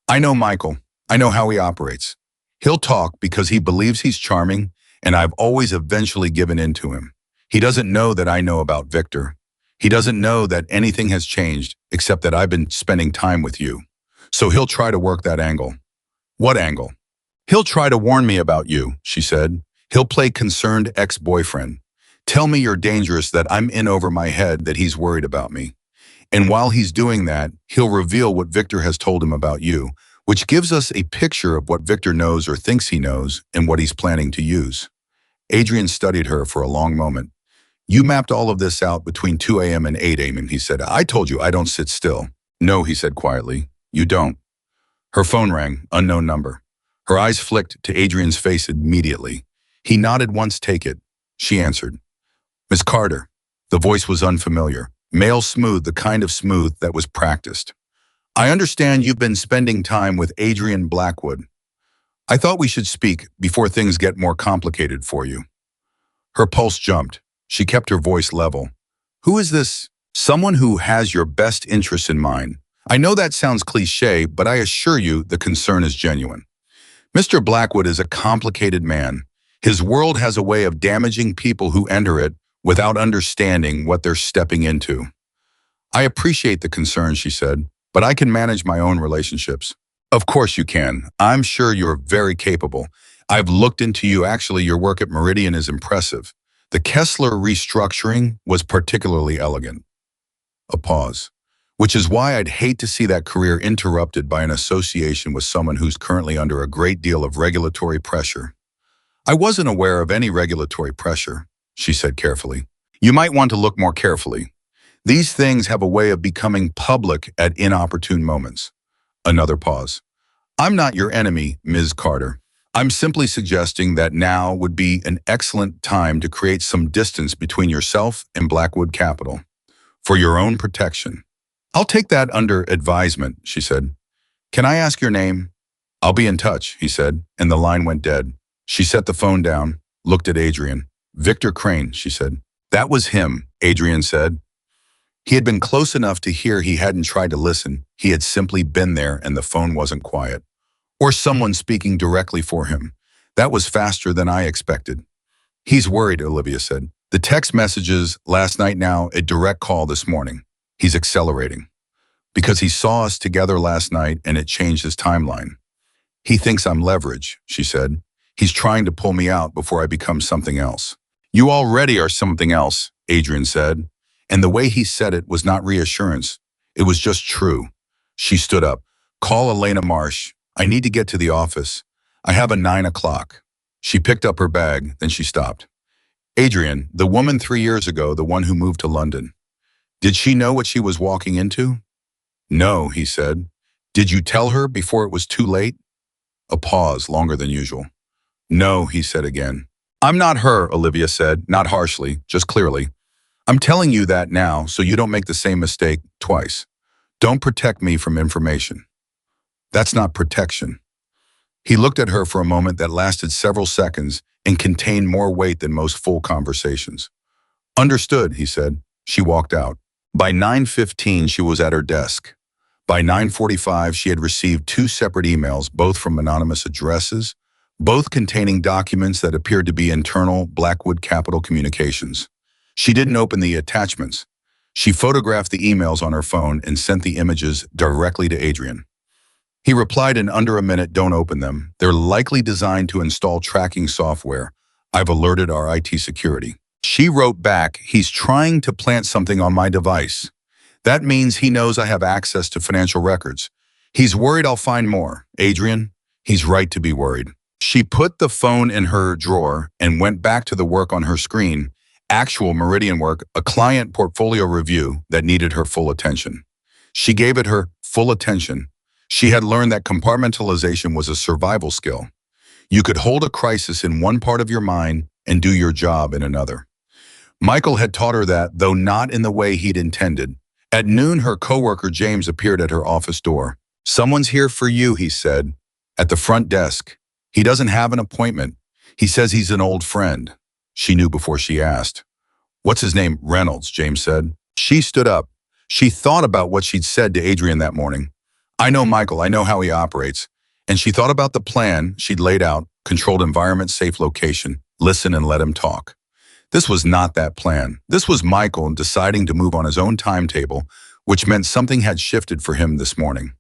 I know Michael. I know how he operates. He'll talk because he believes he's charming, and I've always eventually given in to him. He doesn't know that I know about Victor. He doesn't know that anything has changed except that I've been spending time with you. So he'll try to work that angle. What angle? He'll try to warn me about you, she said. He'll play concerned ex-boyfriend. Tell me you're dangerous, that I'm in over my head, that he's worried about me. And while he's doing that, he'll reveal what Victor has told him about you, which gives us a picture of what Victor knows or thinks he knows and what he's planning to use. Adrian studied her for a long moment. You mapped all of this out between 2 a.m. and 8 a.m. He said. I told you I don't sit still. No, he said quietly. You don't. Her phone rang, unknown number. Her eyes flicked to Adrian's face immediately. He nodded once. Take it. She answered. Miss Carter. The voice was unfamiliar. Male smooth, the kind of smooth that was practiced. I understand you've been spending time with Adrian Blackwood. I thought we should speak before things get more complicated for you. Her pulse jumped. She kept her voice level. Who is this? Someone who has your best interests in mind. I know that sounds cliché, but I assure you the concern is genuine. Mr. Blackwood is a complicated man. His world has a way of damaging people who enter it without understanding what they're stepping into. I appreciate the concern, she said, but I can manage my own relationships. Of course you can. I'm sure you're very capable. I've looked into you. Actually, your work at Meridian is impressive. The Kessler restructuring was particularly elegant. A pause. which is why I'd hate to see that career interrupted by an association with someone who's currently under a great deal of regulatory pressure. I wasn't aware of any regulatory pressure, she said carefully. You might want to look more carefully. These things have a way of becoming public at inopportune moments. Another pause. I'm not your enemy, Ms. Carter. I'm simply suggesting that now would be an excellent time to create some distance between yourself and Blackwood Capital, for your own protection. I'll take that under advisement, she said. Can I ask your name? I'll be in touch, he said, and the line went dead. She set the phone down, looked at Adrian. Victor Crane, she said. That was him, Adrian said. He had been close enough to hear he hadn't tried to listen. He had simply been there and the phone wasn't quiet. Or someone speaking directly for him. That was faster than I expected. He's worried, Olivia said. The text messages last night, now a direct call this morning. He's accelerating. Because he saw us together last night and it changed his timeline. He thinks I'm leverage, she said. He's trying to pull me out before I become something else. You already are something else, Adrian said. And the way he said it was not reassurance. It was just true. She stood up. Call Elena Marsh. I need to get to the office. I have a 9 o'clock. She picked up her bag, then she stopped. Adrian, the woman 3 years ago, the one who moved to London. Did she know what she was walking into? No, he said. Did you tell her before it was too late? A pause, longer than usual. No, he said again. I'm not her, Olivia said, not harshly, just clearly. I'm telling you that now so you don't make the same mistake twice. Don't protect me from information. That's not protection. He looked at her for a moment that lasted several seconds and contained more weight than most full conversations. Understood, he said. She walked out. By 9:15, she was at her desk. By 9:45, she had received 2 separate emails, both from anonymous addresses, both containing documents that appeared to be internal Blackwood Capital communications. She didn't open the attachments. She photographed the emails on her phone and sent the images directly to Adrian. He replied in under a minute, don't open them. They're likely designed to install tracking software. I've alerted our IT security. She wrote back, he's trying to plant something on my device. That means he knows I have access to financial records. He's worried I'll find more. Adrian, he's right to be worried. She put the phone in her drawer and went back to the work on her screen, actual Meridian work, a client portfolio review that needed her full attention. She gave it her full attention. She had learned that compartmentalization was a survival skill. You could hold a crisis in one part of your mind and do your job in another. Michael had taught her that, though not in the way he'd intended. At noon, her coworker James appeared at her office door. Someone's here for you, he said, at the front desk. He doesn't have an appointment. He says he's an old friend. She knew before she asked. What's his name? Reynolds, James said. She stood up. She thought about what she'd said to Adrian that morning. I know Michael, I know how he operates. And she thought about the plan she'd laid out, controlled environment, safe location, listen and let him talk. This was not that plan. This was Michael deciding to move on his own timetable, which meant something had shifted for him this morning.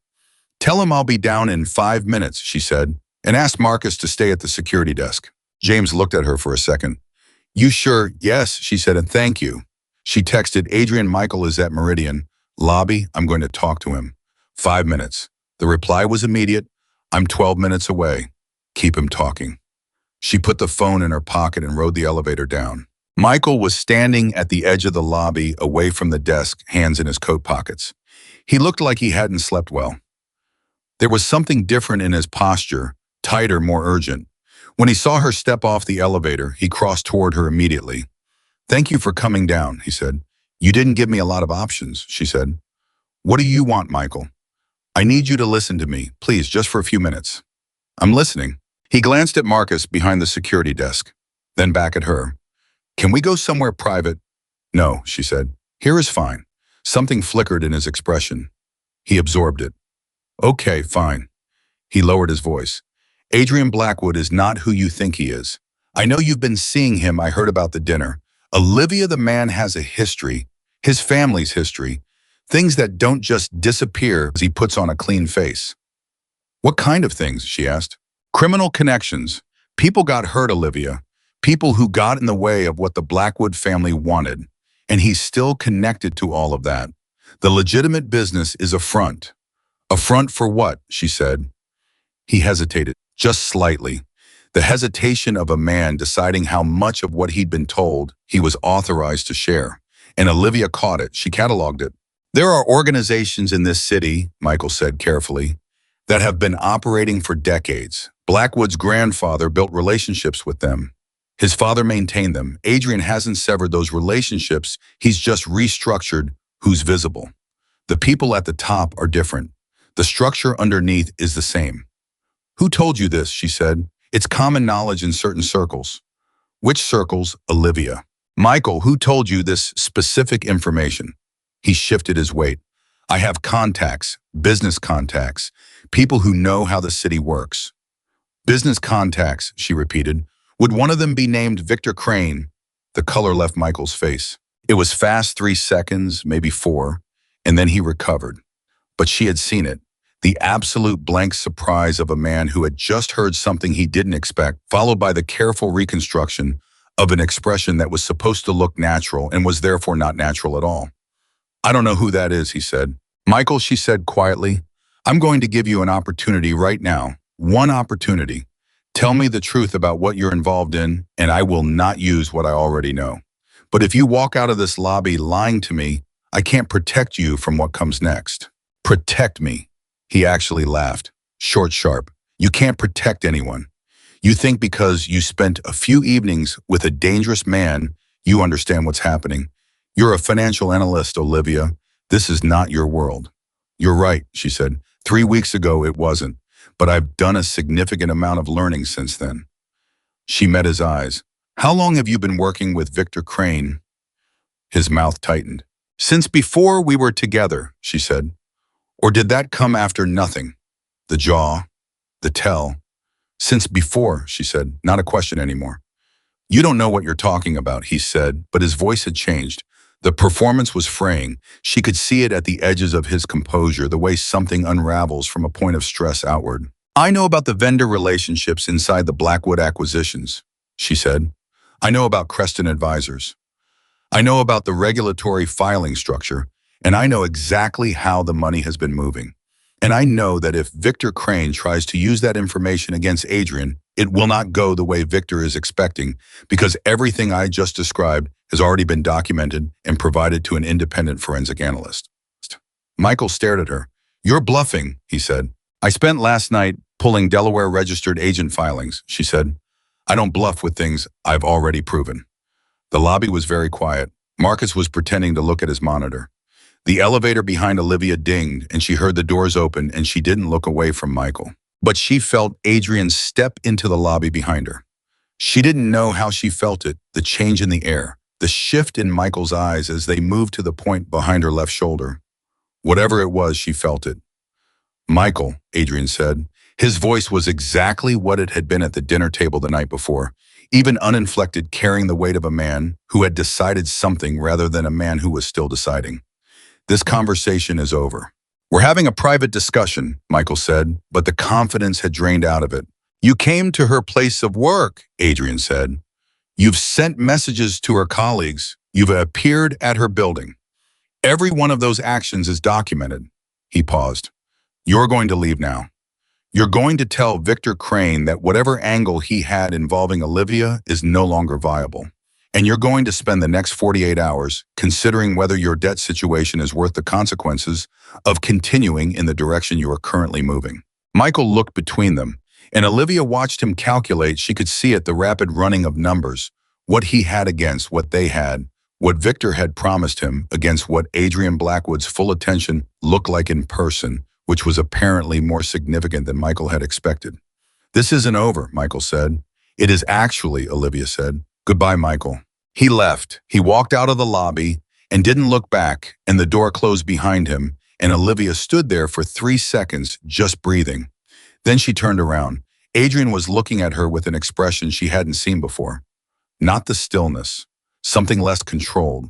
Tell him I'll be down in 5 minutes, she said, and asked Marcus to stay at the security desk. James looked at her for a second. You sure? Yes, she said, and thank you. She texted, Adrian, Michael is at Meridian. Lobby, I'm going to talk to him. 5 minutes. The reply was immediate. I'm 12 minutes away. Keep him talking. She put the phone in her pocket and rode the elevator down. Michael was standing at the edge of the lobby, away from the desk, hands in his coat pockets. He looked like he hadn't slept well. There was something different in his posture, tighter, more urgent. When he saw her step off the elevator, he crossed toward her immediately. Thank you for coming down, he said. You didn't give me a lot of options, she said. What do you want, Michael? I need you to listen to me, please, just for a few minutes. I'm listening. He glanced at Marcus behind the security desk, then back at her. Can we go somewhere private? No, she said. Here is fine. Something flickered in his expression. He absorbed it. Okay, fine. He lowered his voice. Adrian Blackwood is not who you think he is. I know you've been seeing him. I heard about the dinner. Olivia, the man, has a history, his family's history, things that don't just disappear as he puts on a clean face. What kind of things? She asked. Criminal connections. People got hurt, Olivia. People who got in the way of what the Blackwood family wanted. And he's still connected to all of that. The legitimate business is a front. A front for what? She said. He hesitated, just slightly. The hesitation of a man deciding how much of what he'd been told he was authorized to share. And Olivia caught it. She cataloged it. There are organizations in this city, Michael said carefully, that have been operating for decades. Blackwood's grandfather built relationships with them. His father maintained them. Adrian hasn't severed those relationships. He's just restructured who's visible. The people at the top are different. The structure underneath is the same. Who told you this? She said. It's common knowledge in certain circles. Which circles? Olivia. Michael, who told you this specific information? He shifted his weight. I have contacts, business contacts, people who know how the city works. Business contacts, she repeated. Would one of them be named Victor Crane? The color left Michael's face. It was fast, 3 seconds, maybe 4, and then he recovered. But she had seen it. The absolute blank surprise of a man who had just heard something he didn't expect, followed by the careful reconstruction of an expression that was supposed to look natural and was therefore not natural at all. I don't know who that is, he said. Michael, she said quietly, I'm going to give you an opportunity right now. One opportunity. Tell me the truth about what you're involved in, and I will not use what I already know. But if you walk out of this lobby lying to me, I can't protect you from what comes next. Protect me. He actually laughed. Short, sharp. You can't protect anyone. You think because you spent a few evenings with a dangerous man, you understand what's happening. You're a financial analyst, Olivia. This is not your world. You're right, she said. 3 weeks ago, it wasn't. But I've done a significant amount of learning since then. She met his eyes. How long have you been working with Victor Crane? His mouth tightened. Since before we were together, she said. Or did that come after nothing? The jaw, the tell. Since before, she said, not a question anymore. You don't know what you're talking about, he said, but his voice had changed. The performance was fraying. She could see it at the edges of his composure, the way something unravels from a point of stress outward. I know about the vendor relationships inside the Blackwood acquisitions, she said. I know about Creston Advisors. I know about the regulatory filing structure, and I know exactly how the money has been moving. And I know that if Victor Crane tries to use that information against Adrian, it will not go the way Victor is expecting, because everything I just described has already been documented and provided to an independent forensic analyst. Michael stared at her. You're bluffing, he said. I spent last night pulling Delaware registered agent filings, she said. I don't bluff with things I've already proven. The lobby was very quiet. Marcus was pretending to look at his monitor. The elevator behind Olivia dinged, and she heard the doors open, and she didn't look away from Michael. But she felt Adrian step into the lobby behind her. She didn't know how she felt it, the change in the air, the shift in Michael's eyes as they moved to the point behind her left shoulder. Whatever it was, she felt it. Michael, Adrian said. His voice was exactly what it had been at the dinner table the night before, even uninflected, carrying the weight of a man who had decided something rather than a man who was still deciding. This conversation is over. We're having a private discussion, Michael said, but the confidence had drained out of it. You came to her place of work, Adrian said. You've sent messages to her colleagues. You've appeared at her building. Every one of those actions is documented. He paused. You're going to leave now. You're going to tell Victor Crane that whatever angle he had involving Olivia is no longer viable. And you're going to spend the next 48 hours considering whether your debt situation is worth the consequences of continuing in the direction you are currently moving. Michael looked between them, and Olivia watched him calculate. She could see it, the rapid running of numbers, what he had against what they had, what Victor had promised him against what Adrian Blackwood's full attention looked like in person, which was apparently more significant than Michael had expected. This isn't over, Michael said. It is actually, Olivia said. Goodbye, Michael. He left. He walked out of the lobby and didn't look back, and the door closed behind him, and Olivia stood there for 3 seconds, just breathing. Then she turned around. Adrian was looking at her with an expression she hadn't seen before. Not the stillness, something less controlled,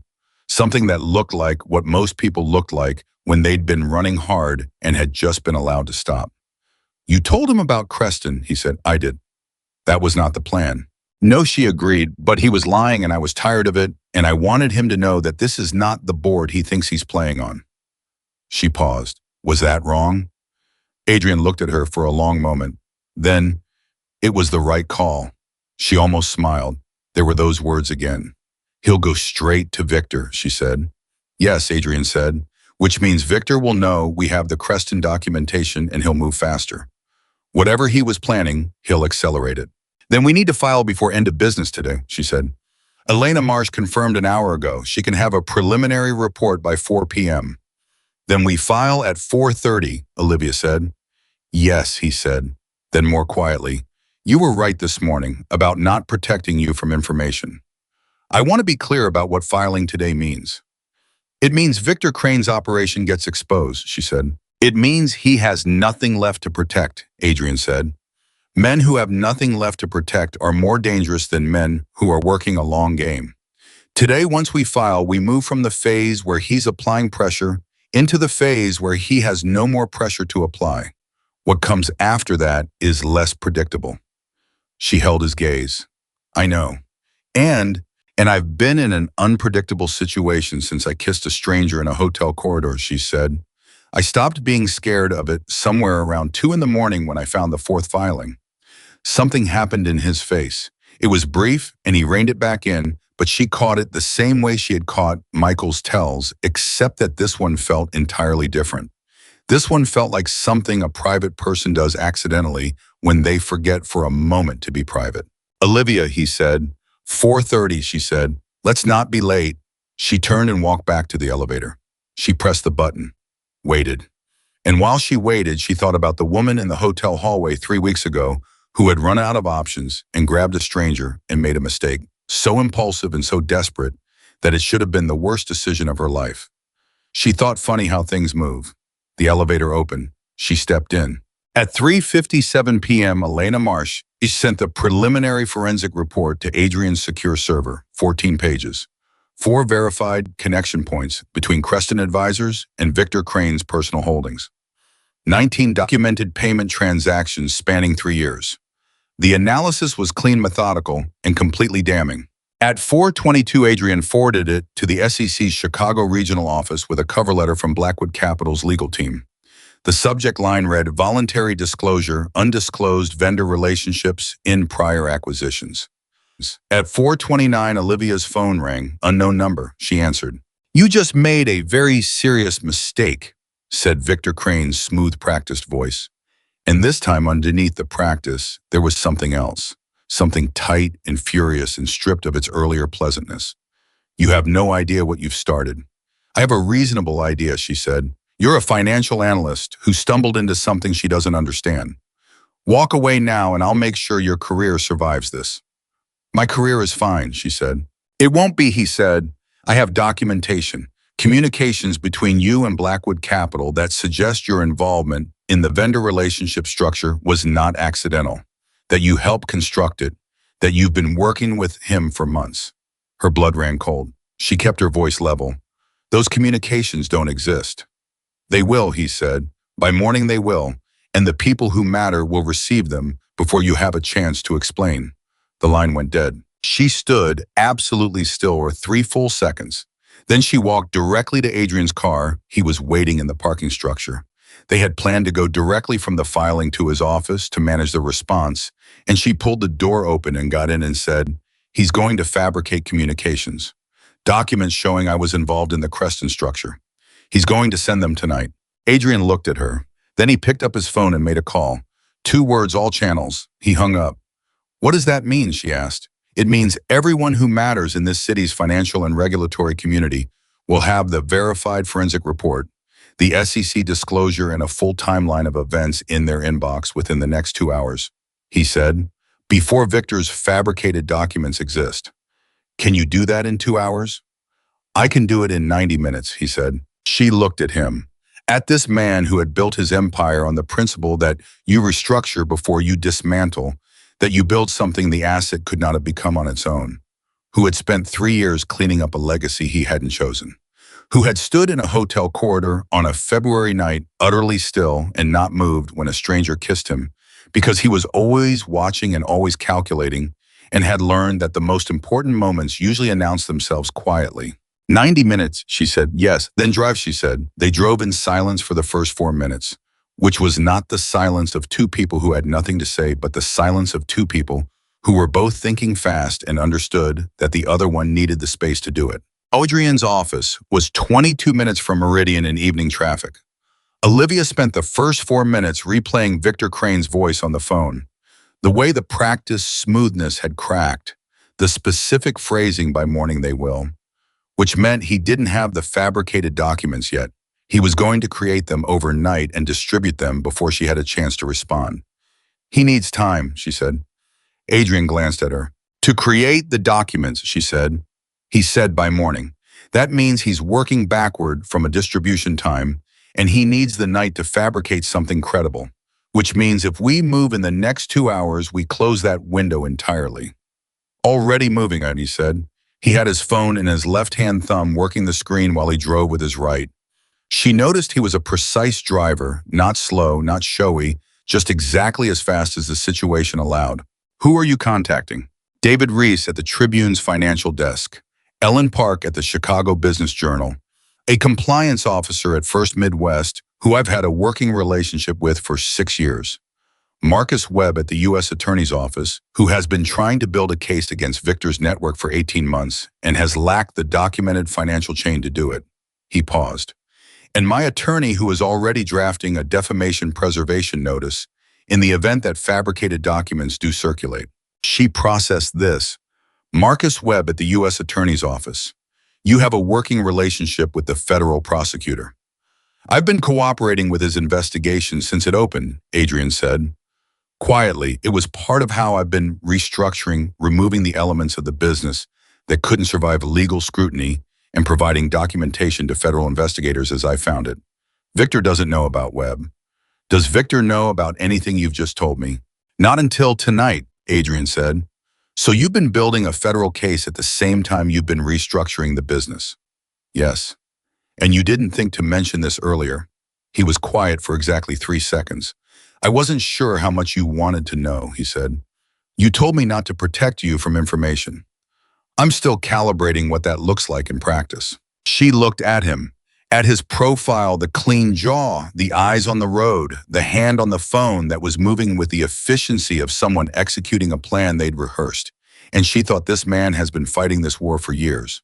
something that looked like what most people looked like when they'd been running hard and had just been allowed to stop. You told him about Creston, he said. I did. That was not the plan. No, she agreed, but he was lying and I was tired of it, and I wanted him to know that this is not the board he thinks he's playing on. She paused. Was that wrong? Adrian looked at her for a long moment. Then, it was the right call. She almost smiled. There were those words again. He'll go straight to Victor, she said. Yes, Adrian said, which means Victor will know we have the Creston documentation and he'll move faster. Whatever he was planning, he'll accelerate it. Then we need to file before end of business today, she said. Elena Marsh confirmed an hour ago she can have a preliminary report by 4 p.m. Then we file at 4:30, Olivia said. Yes, he said. Then more quietly, you were right this morning about not protecting you from information. I want to be clear about what filing today means. It means Victor Crane's operation gets exposed, she said. It means he has nothing left to protect, Adrian said. Men who have nothing left to protect are more dangerous than men who are working a long game. Today, once we file, we move from the phase where he's applying pressure into the phase where he has no more pressure to apply. What comes after that is less predictable. She held his gaze. I know. And I've been in an unpredictable situation since I kissed a stranger in a hotel corridor, she said. I stopped being scared of it somewhere around 2 in the morning when I found the fourth filing. Something happened in his face. It was brief and he reined it back in, but she caught it the same way she had caught Michael's tells, except that this one felt entirely different. This one felt like something a private person does accidentally when they forget for a moment to be private. Olivia, he said. 4:30, she said. Let's not be late. She turned and walked back to the elevator. She pressed the button. Waited. And while she waited, she thought about the woman in the hotel hallway 3 weeks ago who had run out of options and grabbed a stranger and made a mistake, so impulsive and so desperate that it should have been the worst decision of her life. She thought funny how things move. The elevator opened. She stepped in. At 3:57 p.m., Elena Marsh sent the preliminary forensic report to Adrian's secure server, 14 pages. 4 verified connection points between Creston Advisors and Victor Crane's personal holdings. 19 documented payment transactions spanning 3 years. The analysis was clean, methodical, and completely damning. At 4:22, Adrian forwarded it to the SEC's Chicago regional office with a cover letter from Blackwood Capital's legal team. The subject line read, Voluntary Disclosure, Undisclosed Vendor Relationships in Prior Acquisitions. At 4:29, Olivia's phone rang. Unknown number, she answered. You just made a very serious mistake, said Victor Crane's smooth, practiced voice. And this time, underneath the practice, there was something else. Something tight and furious and stripped of its earlier pleasantness. You have no idea what you've started. I have a reasonable idea, she said. You're a financial analyst who stumbled into something she doesn't understand. Walk away now and I'll make sure your career survives this. My career is fine, she said. It won't be, he said. I have documentation, communications between you and Blackwood Capital that suggest your involvement in the vendor relationship structure was not accidental, that you helped construct it, that you've been working with him for months. Her blood ran cold. She kept her voice level. Those communications don't exist. They will, he said. By morning they will, and the people who matter will receive them before you have a chance to explain. The line went dead. She stood absolutely still for 3 full seconds. Then she walked directly to Adrian's car. He was waiting in the parking structure. They had planned to go directly from the filing to his office to manage the response, and she pulled the door open and got in and said, he's going to fabricate communications. Documents showing I was involved in the Creston structure. He's going to send them tonight. Adrian looked at her. Then he picked up his phone and made a call. 2 words, all channels. He hung up. What does that mean, she asked. It means everyone who matters in this city's financial and regulatory community will have the verified forensic report, the SEC disclosure, and a full timeline of events in their inbox within the next 2 hours, he said, before Victor's fabricated documents exist. Can you do that in 2 hours? I can do it in 90 minutes, he said. She looked at him, at this man who had built his empire on the principle that you restructure before you dismantle, that you build something the asset could not have become on its own, who had spent 3 years cleaning up a legacy he hadn't chosen, who had stood in a hotel corridor on a February night, utterly still and not moved when a stranger kissed him, because he was always watching and always calculating, and had learned that the most important moments usually announce themselves quietly. 90 minutes, she said. Yes. Then drive, she said. They drove in silence for the first 4 minutes, which was not the silence of two people who had nothing to say, but the silence of two people who were both thinking fast and understood that the other one needed the space to do it. Adrian's office was 22 minutes from Meridian in evening traffic. Olivia spent the first 4 minutes replaying Victor Crane's voice on the phone. The way the practiced smoothness had cracked, the specific phrasing by morning they will, which meant he didn't have the fabricated documents yet. He was going to create them overnight and distribute them before she had a chance to respond. He needs time, she said. Adrian glanced at her. To create the documents, she said. He said by morning. That means he's working backward from a distribution time, and he needs the night to fabricate something credible, which means if we move in the next 2 hours, we close that window entirely. Already moving, he said. He had his phone in his left-hand thumb working the screen while he drove with his right. She noticed he was a precise driver, not slow, not showy, just exactly as fast as the situation allowed. Who are you contacting? David Reese at the Tribune's financial desk. Ellen Park at the Chicago Business Journal. A compliance officer at First Midwest, who I've had a working relationship with for 6 years. Marcus Webb at the U.S. Attorney's Office, who has been trying to build a case against Victor's network for 18 months and has lacked the documented financial chain to do it. He paused. And my attorney, who is already drafting a defamation preservation notice in the event that fabricated documents do circulate. She processed this. Marcus Webb at the U.S. Attorney's Office. You have a working relationship with the federal prosecutor. I've been cooperating with his investigation since it opened, Adrian said. Quietly, it was part of how I've been restructuring, removing the elements of the business that couldn't survive legal scrutiny and providing documentation to federal investigators as I found it. Victor doesn't know about Webb. Does Victor know about anything you've just told me? Not until tonight, Adrian said. So you've been building a federal case at the same time you've been restructuring the business? Yes. And you didn't think to mention this earlier. He was quiet for exactly 3 seconds. I wasn't sure how much you wanted to know, he said. You told me not to protect you from information. I'm still calibrating what that looks like in practice. She looked at him, at his profile, the clean jaw, the eyes on the road, the hand on the phone that was moving with the efficiency of someone executing a plan they'd rehearsed. And she thought this man has been fighting this war for years.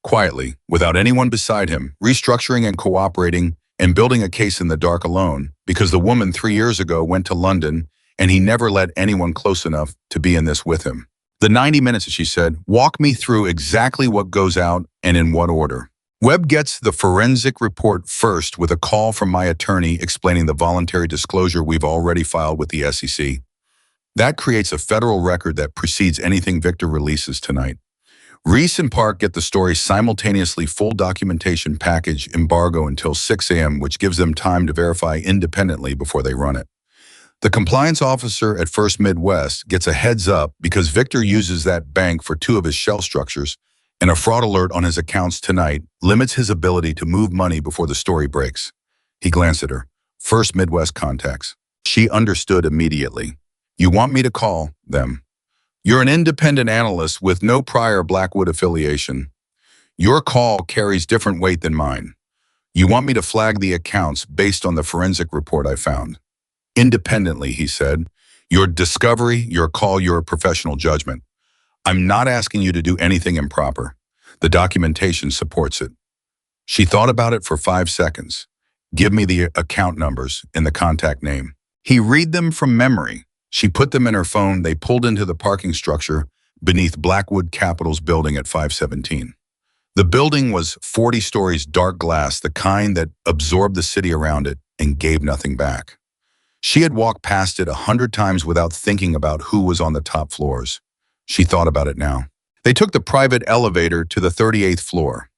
Quietly, without anyone beside him, restructuring and cooperating and building a case in the dark alone, because the woman 3 years ago went to London and he never let anyone close enough to be in this with him. The 90 minutes, she said, walk me through exactly what goes out and in what order. Webb gets the forensic report first with a call from my attorney explaining the voluntary disclosure we've already filed with the SEC. That creates a federal record that precedes anything Victor releases tonight. Reese and Park get the story simultaneously, full documentation package embargo until 6 a.m., which gives them time to verify independently before they run it. The compliance officer at First Midwest gets a heads up because Victor uses that bank for 2 of his shell structures, and a fraud alert on his accounts tonight limits his ability to move money before the story breaks. He glanced at her. First Midwest contacts. She understood immediately. You want me to call them? You're an independent analyst with no prior Blackwood affiliation. Your call carries different weight than mine. You want me to flag the accounts based on the forensic report I found. Independently, he said. Your discovery, your call, your professional judgment. I'm not asking you to do anything improper. The documentation supports it. She thought about it for 5 seconds. Give me the account numbers and the contact name. He read them from memory. She put them in her phone. They pulled into the parking structure beneath Blackwood Capital's building at 517. The building was 40 stories, dark glass, the kind that absorbed the city around it and gave nothing back. She had walked past it 100 times without thinking about who was on the top floors. She thought about it now. They took the private elevator to the 38th floor.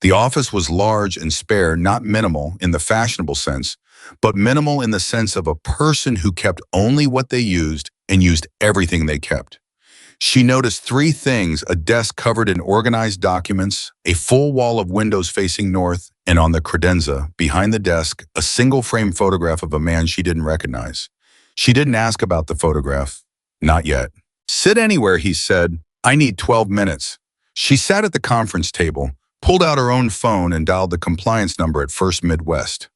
The office was large and spare, not minimal in the fashionable sense, but minimal in the sense of a person who kept only what they used and used everything they kept. She noticed 3 things: a desk covered in organized documents, a full wall of windows facing north, and on the credenza, behind the desk, a single-frame photograph of a man she didn't recognize. She didn't ask about the photograph. Not yet. Sit anywhere, he said. I need 12 minutes. She sat at the conference table, pulled out her own phone and dialed the compliance number at First Midwest.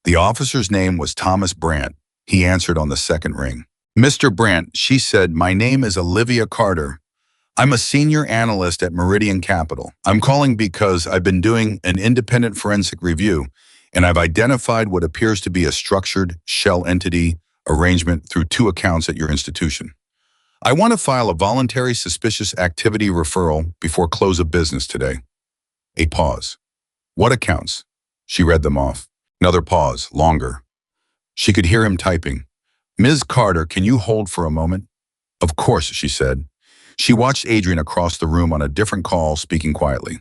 The officer's name was Thomas Brandt. He answered on the second ring. "Mr. Brandt," she said, "my name is Olivia Carter. I'm a senior analyst at Meridian Capital. I'm calling because I've been doing an independent forensic review, and I've identified what appears to be a structured shell entity arrangement through two accounts at your institution. I want to file a voluntary suspicious activity referral before close of business today." A pause. "What accounts?" She read them off. Another pause, longer. She could hear him typing. "Ms. Carter, can you hold for a moment?" "Of course," she said. She watched Adrian across the room on a different call, speaking quietly.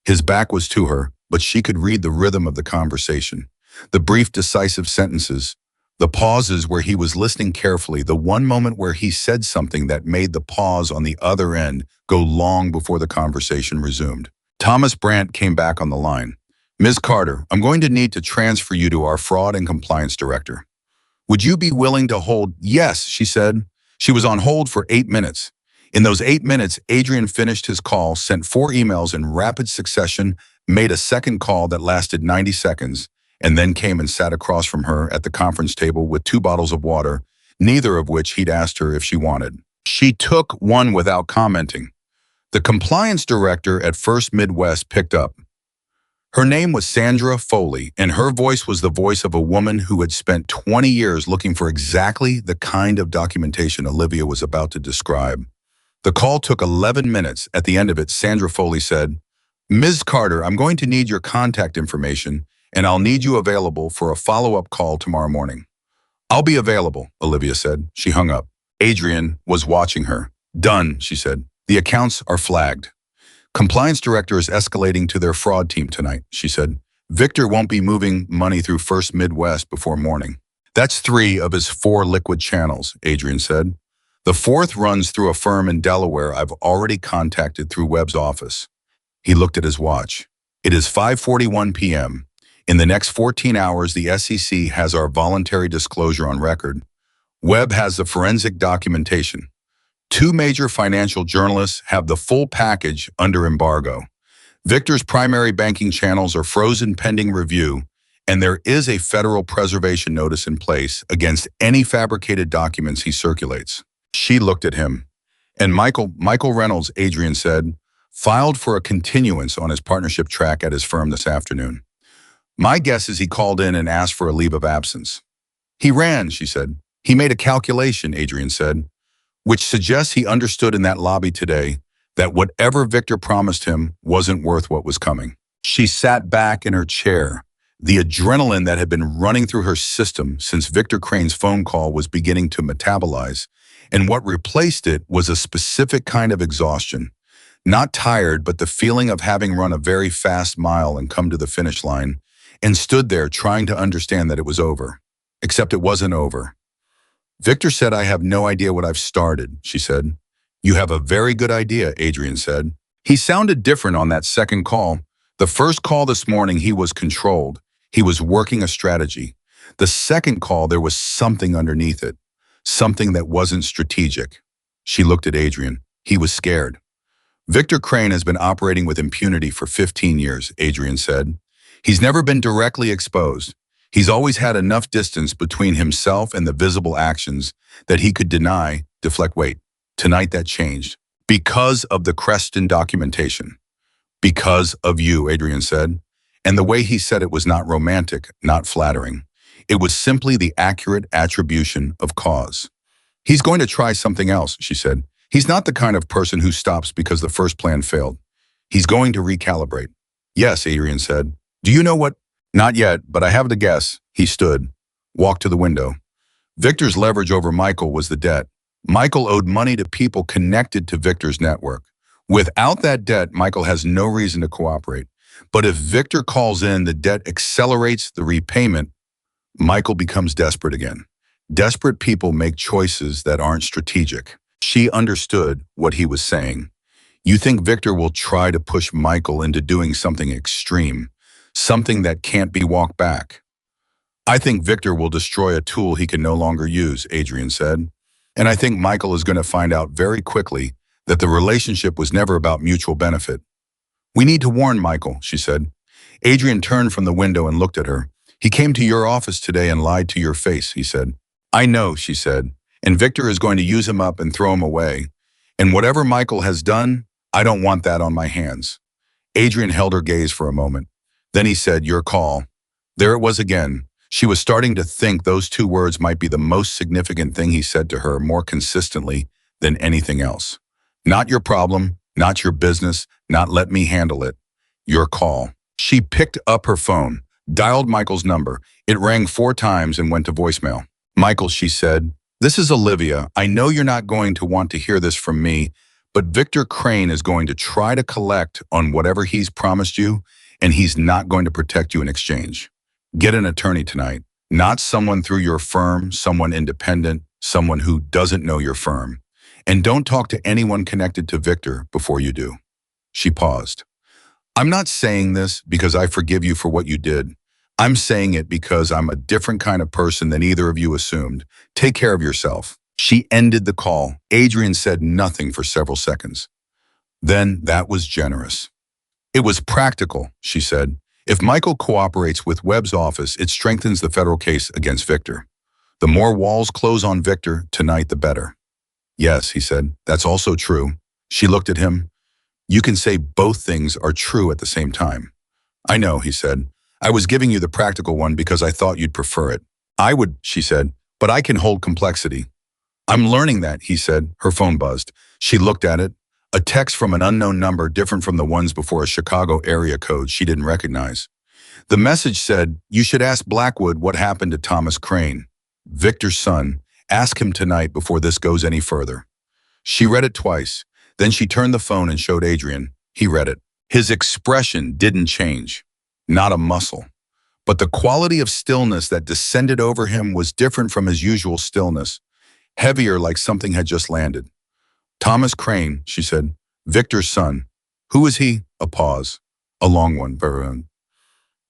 His back was to her, but she could read the rhythm of the conversation. The brief, decisive sentences, the pauses where he was listening carefully, the one moment where he said something that made the pause on the other end go long before the conversation resumed. Thomas Brandt came back on the line. "Ms. Carter, I'm going to need to transfer you to our fraud and compliance director. Would you be willing to hold?" "Yes," she said. She was on hold for 8 minutes. In those 8 minutes, Adrian finished his call, sent 4 emails in rapid succession, made a second call that lasted 90 seconds, and then came and sat across from her at the conference table with 2 bottles of water, neither of which he'd asked her if she wanted. She took one without commenting. The compliance director at First Midwest picked up. Her name was Sandra Foley, and her voice was the voice of a woman who had spent 20 years looking for exactly the kind of documentation Olivia was about to describe. The call took 11 minutes. At the end of it, Sandra Foley said, "Ms. Carter, I'm going to need your contact information, and I'll need you available for a follow-up call tomorrow morning." "I'll be available," Olivia said. She hung up. Adrian was watching her. "Done," she said. "The accounts are flagged. Compliance director is escalating to their fraud team tonight," she said. "Victor won't be moving money through First Midwest before morning." "That's 3 of his 4 liquid channels," Adrian said. "The 4th runs through a firm in Delaware I've already contacted through Webb's office." He looked at his watch. "It is 5:41 p.m. In the next 14 hours, the SEC has our voluntary disclosure on record. Webb has the forensic documentation. 2 major financial journalists have the full package under embargo. Victor's primary banking channels are frozen pending review, and there is a federal preservation notice in place against any fabricated documents he circulates." She looked at him. "And Michael Reynolds," Adrian said, "filed for a continuance on his partnership track at his firm this afternoon. My guess is he called in and asked for a leave of absence." "He ran," she said. "He made a calculation," Adrian said, "which suggests he understood in that lobby today that whatever Victor promised him wasn't worth what was coming." She sat back in her chair. The adrenaline that had been running through her system since Victor Crane's phone call was beginning to metabolize, and what replaced it was a specific kind of exhaustion. Not tired, but the feeling of having run a very fast mile and come to the finish line, and stood there trying to understand that it was over. Except it wasn't over. "Victor said I have no idea what I've started," she said. "You have a very good idea," Adrian said. He sounded different on that second call. The first call this morning, he was controlled. He was working a strategy. The second call, there was something underneath it. Something that wasn't strategic. She looked at Adrian. He was scared. "Victor Crane has been operating with impunity for 15 years, Adrian said. "He's never been directly exposed. He's always had enough distance between himself and the visible actions that he could deflect. Wait, tonight that changed. Because of the Creston documentation. Because of you," Adrian said. And the way he said it was not romantic, not flattering. It was simply the accurate attribution of cause. "He's going to try something else," she said. "He's not the kind of person who stops because the first plan failed. He's going to recalibrate." "Yes," Adrian said. "Do you know what?" "Not yet, but I have to guess." He stood, walked to the window. Victor's leverage over Michael was the debt. Michael owed money to people connected to Victor's network. Without that debt, Michael has no reason to cooperate. But if Victor calls in, the debt accelerates the repayment. Michael becomes desperate again. Desperate people make choices that aren't strategic. She understood what he was saying. You think Victor will try to push Michael into doing something extreme, something that can't be walked back. "I think Victor will destroy a tool he can no longer use," Adrian said. "And I think Michael is going to find out very quickly that the relationship was never about mutual benefit." We need to warn Michael, she said. Adrian turned from the window and looked at her. He came to your office today and lied to your face, he said. I know, she said, and Victor is going to use him up and throw him away. And whatever Michael has done, I don't want that on my hands. Adrian held her gaze for a moment. Then he said, your call. There it was again. She was starting to think those two words might be the most significant thing he said to her more consistently than anything else. Not your problem, not your business, not let me handle it. Your call. She picked up her phone, dialed Michael's number. It rang 4 times and went to voicemail. Michael, she said, this is Olivia. I know you're not going to want to hear this from me, but Victor Crane is going to try to collect on whatever he's promised you, and he's not going to protect you in exchange. Get an attorney tonight, not someone through your firm, someone independent, someone who doesn't know your firm. And don't talk to anyone connected to Victor before you do. She paused. I'm not saying this because I forgive you for what you did. I'm saying it because I'm a different kind of person than either of you assumed. Take care of yourself. She ended the call. Adrian said nothing for several seconds. Then that was generous. It was practical, she said. If Michael cooperates with Webb's office, it strengthens the federal case against Victor. The more walls close on Victor tonight, the better. Yes, he said, that's also true. She looked at him. You can say both things are true at the same time. I know, he said. I was giving you the practical one because I thought you'd prefer it. I would, she said, but I can hold complexity. I'm learning that, he said. Her phone buzzed. She looked at it. A text from an unknown number different from the ones before, a Chicago area code she didn't recognize. The message said, you should ask Blackwood what happened to Thomas Crane, Victor's son. Ask him tonight before this goes any further. She read it twice. Then she turned the phone and showed Adrian. He read it. His expression didn't change. Not a muscle. But the quality of stillness that descended over him was different from his usual stillness, heavier like something had just landed. Thomas Crane, she said. Victor's son. Who is he? A pause. A long one.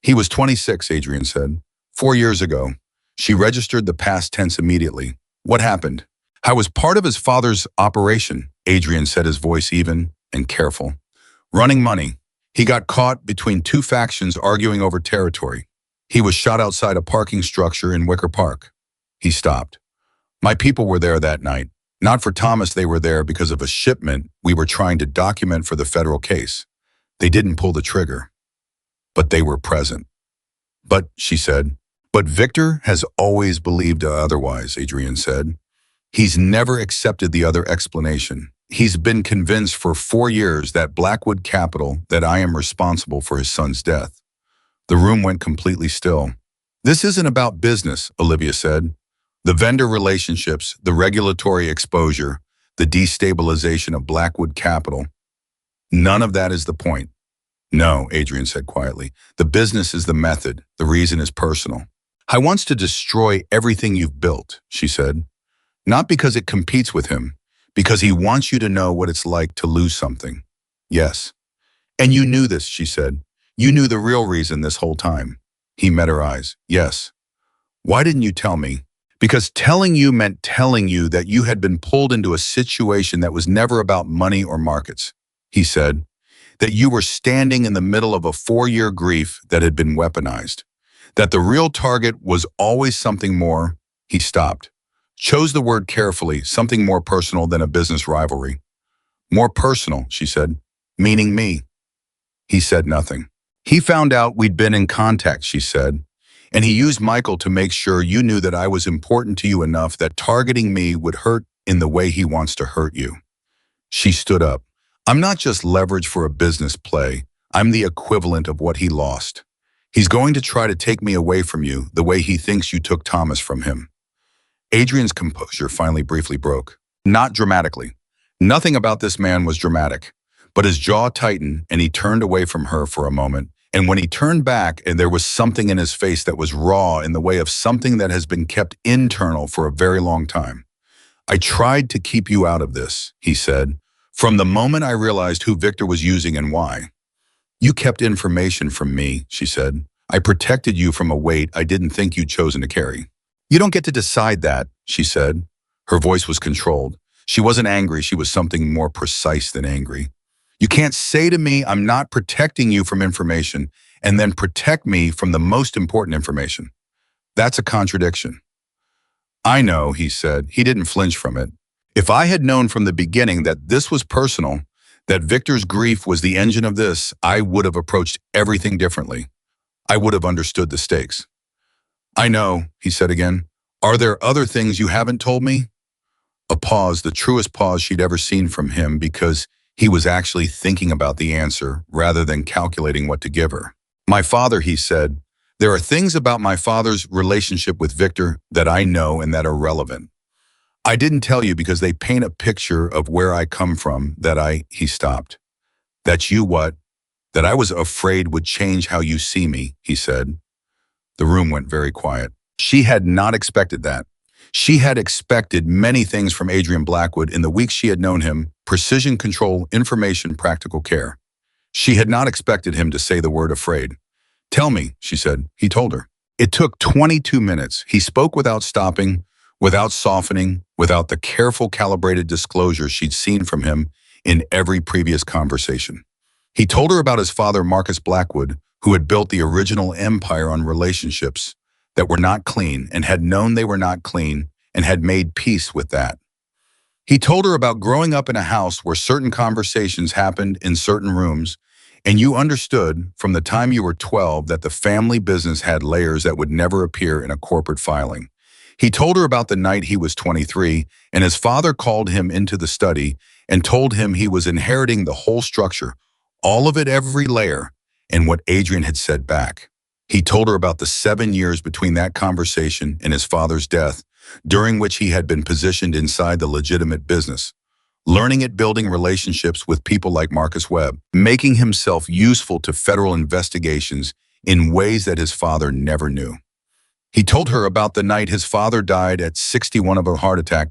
He was 26, Adrian said. 4 years ago. She registered the past tense immediately. What happened? I was part of his father's operation, Adrian said, his voice even and careful. Running money. He got caught between 2 factions arguing over territory. He was shot outside a parking structure in Wicker Park. He stopped. My people were there that night. Not for Thomas, they were there because of a shipment we were trying to document for the federal case. They didn't pull the trigger. But they were present. But, she said, but Victor has always believed otherwise, Adrian said. He's never accepted the other explanation. He's been convinced for 4 years that Blackwood Capital, that I am responsible for his son's death. The room went completely still. This isn't about business, Olivia said. The vendor relationships, the regulatory exposure, the destabilization of Blackwood Capital. None of that is the point. No, Adrian said quietly. The business is the method. The reason is personal. I wants to destroy everything you've built, she said. Not because it competes with him, because he wants you to know what it's like to lose something. Yes. And you knew this, she said. You knew the real reason this whole time. He met her eyes. Yes. Why didn't you tell me? Because telling you meant telling you that you had been pulled into a situation that was never about money or markets, he said. That you were standing in the middle of a 4-year grief that had been weaponized. That the real target was always something more. He stopped. Chose the word carefully, something more personal than a business rivalry. More personal, she said. Meaning me. He said nothing. He found out we'd been in contact, she said. And he used Michael to make sure you knew that I was important to you enough that targeting me would hurt in the way he wants to hurt you. She stood up. I'm not just leverage for a business play. I'm the equivalent of what he lost. He's going to try to take me away from you the way he thinks you took Thomas from him. Adrian's composure finally briefly broke. Not dramatically. Nothing about this man was dramatic. But his jaw tightened and he turned away from her for a moment. And when he turned back, and there was something in his face that was raw in the way of something that has been kept internal for a very long time. I tried to keep you out of this, he said, from the moment I realized who Victor was using and why. You kept information from me, she said. I protected you from a weight I didn't think you'd chosen to carry. You don't get to decide that, she said. Her voice was controlled. She wasn't angry, she was something more precise than angry. You can't say to me, I'm not protecting you from information, and then protect me from the most important information. That's a contradiction. I know, he said. He didn't flinch from it. If I had known from the beginning that this was personal, that Victor's grief was the engine of this, I would have approached everything differently. I would have understood the stakes. I know, he said again. Are there other things you haven't told me? A pause, the truest pause she'd ever seen from him, because he was actually thinking about the answer rather than calculating what to give her. My father, he said, there are things about my father's relationship with Victor that I know and that are relevant. I didn't tell you because they paint a picture of where I come from he stopped. That you what? That I was afraid would change how you see me, he said. The room went very quiet. She had not expected that. She had expected many things from Adrian Blackwood in the weeks she had known him: precision control, information, practical care. She had not expected him to say the word afraid. Tell me, she said. He told her. It took 22 minutes. He spoke without stopping, without softening, without the careful, calibrated disclosure she'd seen from him in every previous conversation. He told her about his father, Marcus Blackwood, who had built the original empire on relationships that were not clean and had known they were not clean and had made peace with that. He told her about growing up in a house where certain conversations happened in certain rooms, and you understood from the time you were 12 that the family business had layers that would never appear in a corporate filing. He told her about the night he was 23 and his father called him into the study and told him he was inheriting the whole structure, all of it, every layer, and what Adrian had said back. He told her about the 7 years between that conversation and his father's death, during which he had been positioned inside the legitimate business, learning at building relationships with people like Marcus Webb, making himself useful to federal investigations in ways that his father never knew. He told her about the night his father died at 61 of a heart attack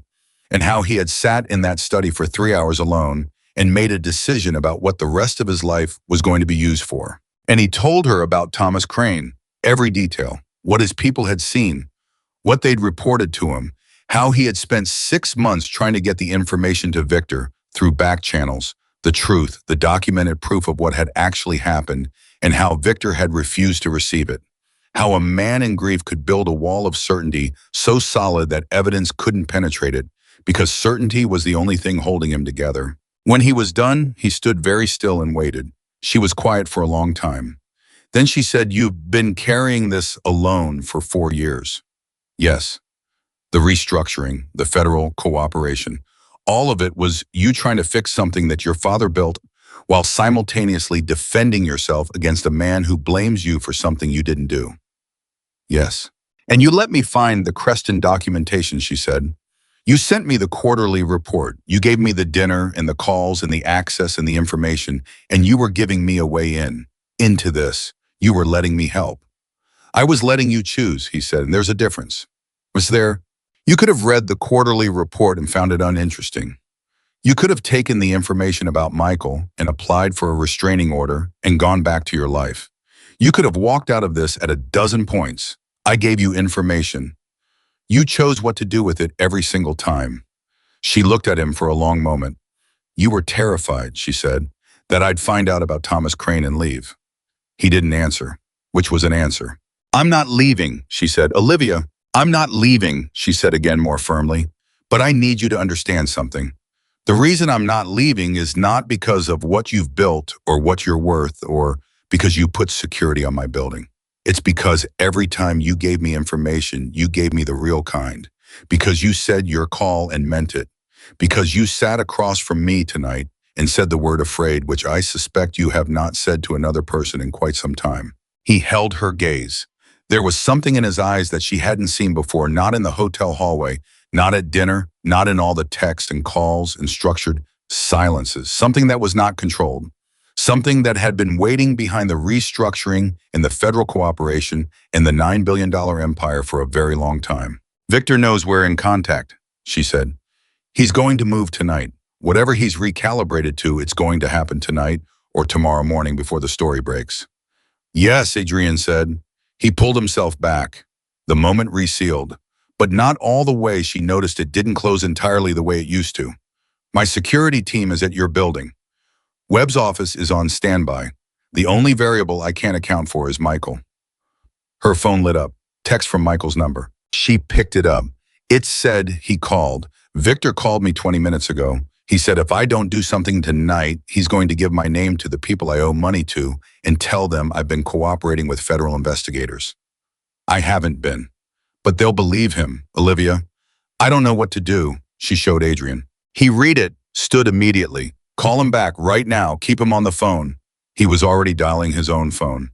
and how he had sat in that study for 3 hours alone and made a decision about what the rest of his life was going to be used for. And he told her about Thomas Crane, every detail, what his people had seen, what they'd reported to him, how he had spent 6 months trying to get the information to Victor through back channels, the truth, the documented proof of what had actually happened, and how Victor had refused to receive it. How a man in grief could build a wall of certainty so solid that evidence couldn't penetrate it, because certainty was the only thing holding him together. When he was done, he stood very still and waited. She was quiet for a long time. Then she said, "You've been carrying this alone for 4 years." Yes. The restructuring, the federal cooperation, all of it was you trying to fix something that your father built while simultaneously defending yourself against a man who blames you for something you didn't do. Yes. And you let me find the Creston documentation, she said. You sent me the quarterly report. You gave me the dinner and the calls and the access and the information, and you were giving me a way into this. You were letting me help. I was letting you choose, he said, and there's a difference. Was there? You could have read the quarterly report and found it uninteresting. You could have taken the information about Michael and applied for a restraining order and gone back to your life. You could have walked out of this at a dozen points. I gave you information. You chose what to do with it every single time. She looked at him for a long moment. You were terrified, she said, that I'd find out about Thomas Crane and leave. He didn't answer, which was an answer. I'm not leaving, she said. Olivia, I'm not leaving, she said again more firmly, but I need you to understand something. The reason I'm not leaving is not because of what you've built or what you're worth or because you put security on my building. It's because every time you gave me information, you gave me the real kind. Because you said your call and meant it. Because you sat across from me tonight and said the word afraid, which I suspect you have not said to another person in quite some time. He held her gaze. There was something in his eyes that she hadn't seen before, not in the hotel hallway, not at dinner, not in all the texts and calls and structured silences, something that was not controlled, something that had been waiting behind the restructuring and the federal cooperation and the $9 billion empire for a very long time. Victor knows we're in contact, she said. He's going to move tonight. Whatever he's recalibrated to, it's going to happen tonight or tomorrow morning before the story breaks. Yes, Adrian said. He pulled himself back. The moment resealed, but not all the way. She noticed it didn't close entirely the way it used to. My security team is at your building. Webb's office is on standby. The only variable I can't account for is Michael. Her phone lit up. Text from Michael's number. She picked it up. It said he called. Victor called me 20 minutes ago. He said if I don't do something tonight, he's going to give my name to the people I owe money to and tell them I've been cooperating with federal investigators. I haven't been. But they'll believe him, Olivia. I don't know what to do, she showed Adrian. He read it, stood immediately. Call him back right now, keep him on the phone. He was already dialing his own phone.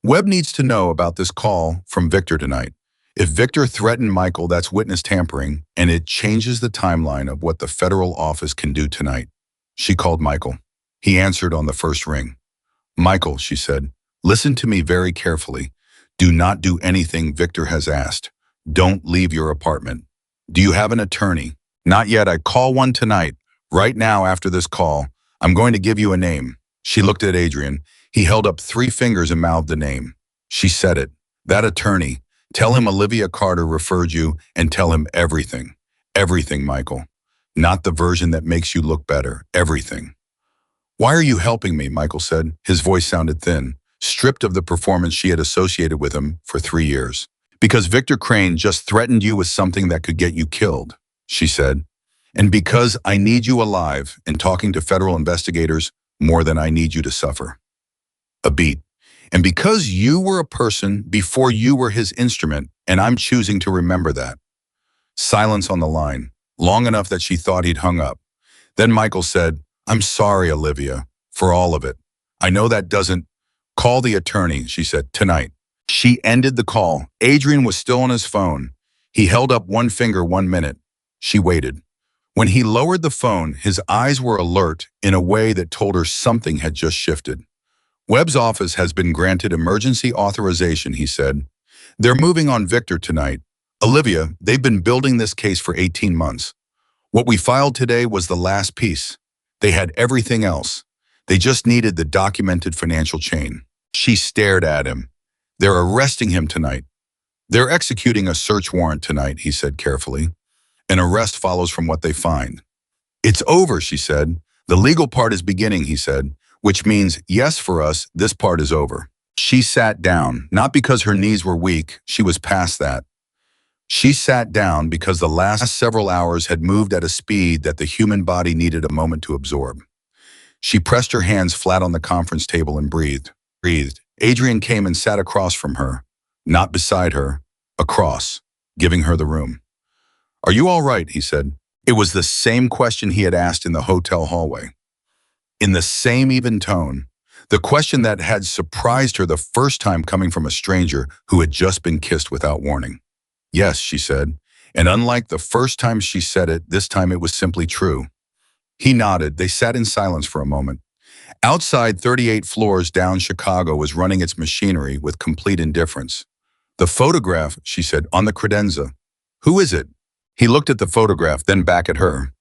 Webb needs to know about this call from Victor tonight. If Victor threatened Michael, that's witness tampering, and it changes the timeline of what the federal office can do tonight. She called Michael. He answered on the first ring. Michael, she said, listen to me very carefully. Do not do anything Victor has asked. Don't leave your apartment. Do you have an attorney? Not yet. I call one tonight. Right now after this call, I'm going to give you a name. She looked at Adrian. He held up 3 fingers and mouthed the name. She said it. That attorney. Tell him Olivia Carter referred you and tell him everything. Everything, Michael. Not the version that makes you look better. Everything. Why are you helping me? Michael said. His voice sounded thin, stripped of the performance she had associated with him for 3 years. Because Victor Crane just threatened you with something that could get you killed, she said. And because I need you alive and talking to federal investigators more than I need you to suffer. A beat. And because you were a person before you were his instrument, and I'm choosing to remember that. Silence on the line, long enough that she thought he'd hung up. Then Michael said, I'm sorry, Olivia, for all of it. I know that doesn't. Call the attorney, she said, tonight. She ended the call. Adrian was still on his phone. He held up one finger 1 minute. She waited. When he lowered the phone, his eyes were alert in a way that told her something had just shifted. Webb's office has been granted emergency authorization, he said. They're moving on Victor tonight. Olivia, they've been building this case for 18 months. What we filed today was the last piece. They had everything else. They just needed the documented financial chain. She stared at him. They're arresting him tonight. They're executing a search warrant tonight, he said carefully. An arrest follows from what they find. It's over, she said. The legal part is beginning, he said, which means, yes, for us, this part is over. She sat down, not because her knees were weak, she was past that. She sat down because the last several hours had moved at a speed that the human body needed a moment to absorb. She pressed her hands flat on the conference table and breathed. Adrian came and sat across from her, not beside her, across, giving her the room. Are you all right? He said. It was the same question he had asked in the hotel hallway. In the same even tone, the question that had surprised her the first time coming from a stranger who had just been kissed without warning. Yes, she said, and unlike the first time she said it, this time it was simply true. He nodded. They sat in silence for a moment. Outside, 38 floors down, Chicago was running its machinery with complete indifference. The photograph, she said, on the credenza. Who is it? He looked at the photograph, then back at her.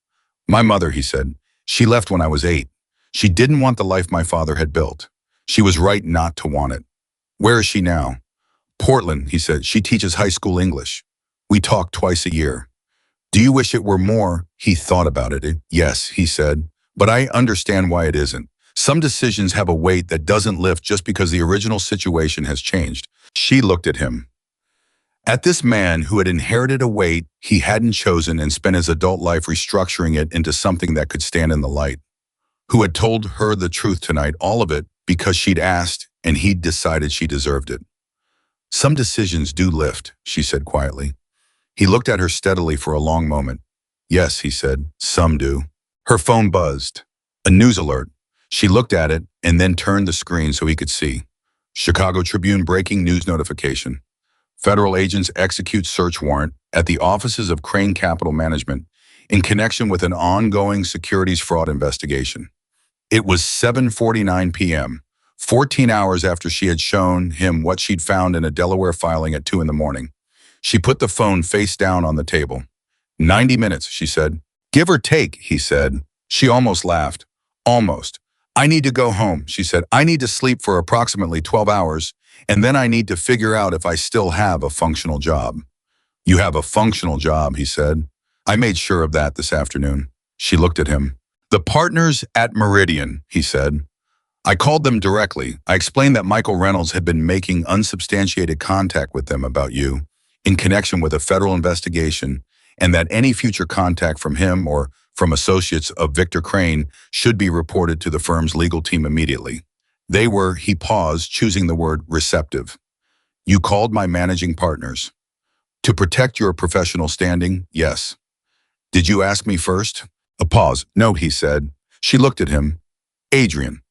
My mother, he said. She left when I was 8. She didn't want the life my father had built. She was right not to want it. Where is she now? Portland, he said. She teaches high school English. We talk twice a year. Do you wish it were more? He thought about it. Yes, he said, but I understand why it isn't. Some decisions have a weight that doesn't lift just because the original situation has changed. She looked at him. At this man who had inherited a weight he hadn't chosen and spent his adult life restructuring it into something that could stand in the light. Who had told her the truth tonight, all of it, because she'd asked and he'd decided she deserved it. Some decisions do lift, she said quietly. He looked at her steadily for a long moment. Yes, he said, some do. Her phone buzzed. A news alert. She looked at it and then turned the screen so he could see. Chicago Tribune breaking news notification. Federal agents execute search warrant at the offices of Crane Capital Management in connection with an ongoing securities fraud investigation. It was 7:49 p.m., 14 hours after she had shown him what she'd found in a Delaware filing at 2 in the morning. She put the phone face down on the table. 90 minutes, she said. Give or take, he said. She almost laughed. Almost. I need to go home, she said. I need to sleep for approximately 12 hours, and then I need to figure out if I still have a functional job. You have a functional job, he said. I made sure of that this afternoon. She looked at him. The partners at Meridian, he said. I called them directly. I explained that Michael Reynolds had been making unsubstantiated contact with them about you in connection with a federal investigation, and that any future contact from him or from associates of Victor Crane should be reported to the firm's legal team immediately. They were, he paused, choosing the word receptive. You called my managing partners. To protect your professional standing, yes. Did you ask me first? A pause. No, he said. She looked at him. Adrian.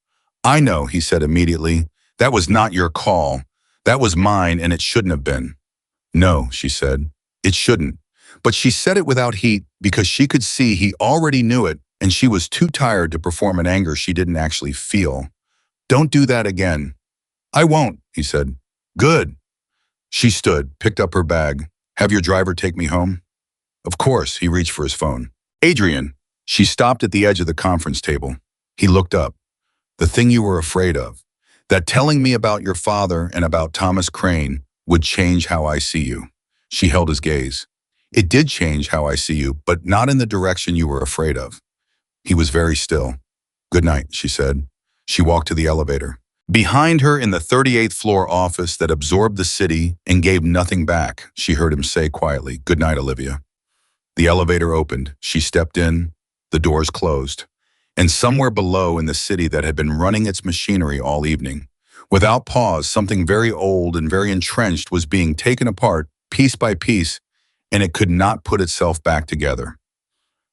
I know, he said immediately. That was not your call. That was mine, and it shouldn't have been. No, she said. It shouldn't. But she said it without heat because she could see he already knew it, and she was too tired to perform an anger she didn't actually feel. Don't do that again. I won't, he said. Good. She stood, picked up her bag. Have your driver take me home? Of course, he reached for his phone. Adrian. She stopped at the edge of the conference table. He looked up. The thing you were afraid of. That telling me about your father and about Thomas Crane would change how I see you. She held his gaze. It did change how I see you, but not in the direction you were afraid of. He was very still. Good night, she said. She walked to the elevator. Behind her in the 38th floor office that absorbed the city and gave nothing back, she heard him say quietly, Good night, Olivia. The elevator opened. She stepped in. The doors closed. And somewhere below in the city that had been running its machinery all evening, without pause, something very old and very entrenched was being taken apart, piece by piece, and it could not put itself back together.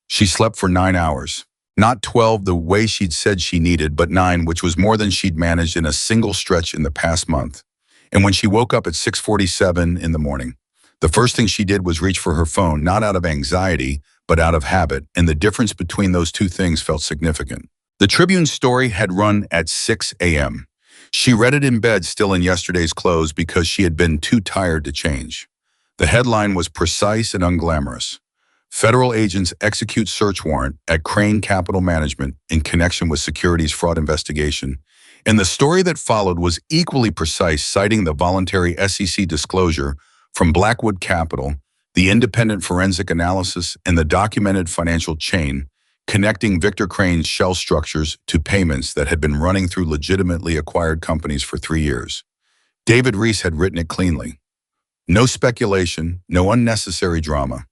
She slept for 9 hours. Not 12 the way she'd said she needed, but 9, which was more than she'd managed in a single stretch in the past month. And when she woke up at 6:47 in the morning, the first thing she did was reach for her phone, not out of anxiety, but out of habit, and the difference between those two things felt significant. The Tribune's story had run at 6 a.m. She read it in bed, still in yesterday's clothes, because she had been too tired to change. The headline was precise and unglamorous. Federal agents execute search warrant at Crane Capital Management in connection with securities fraud investigation. And the story that followed was equally precise, citing the voluntary SEC disclosure from Blackwood Capital, the independent forensic analysis, and the documented financial chain connecting Victor Crane's shell structures to payments that had been running through legitimately acquired companies for 3 years. David Reese had written it cleanly. No speculation, no unnecessary drama.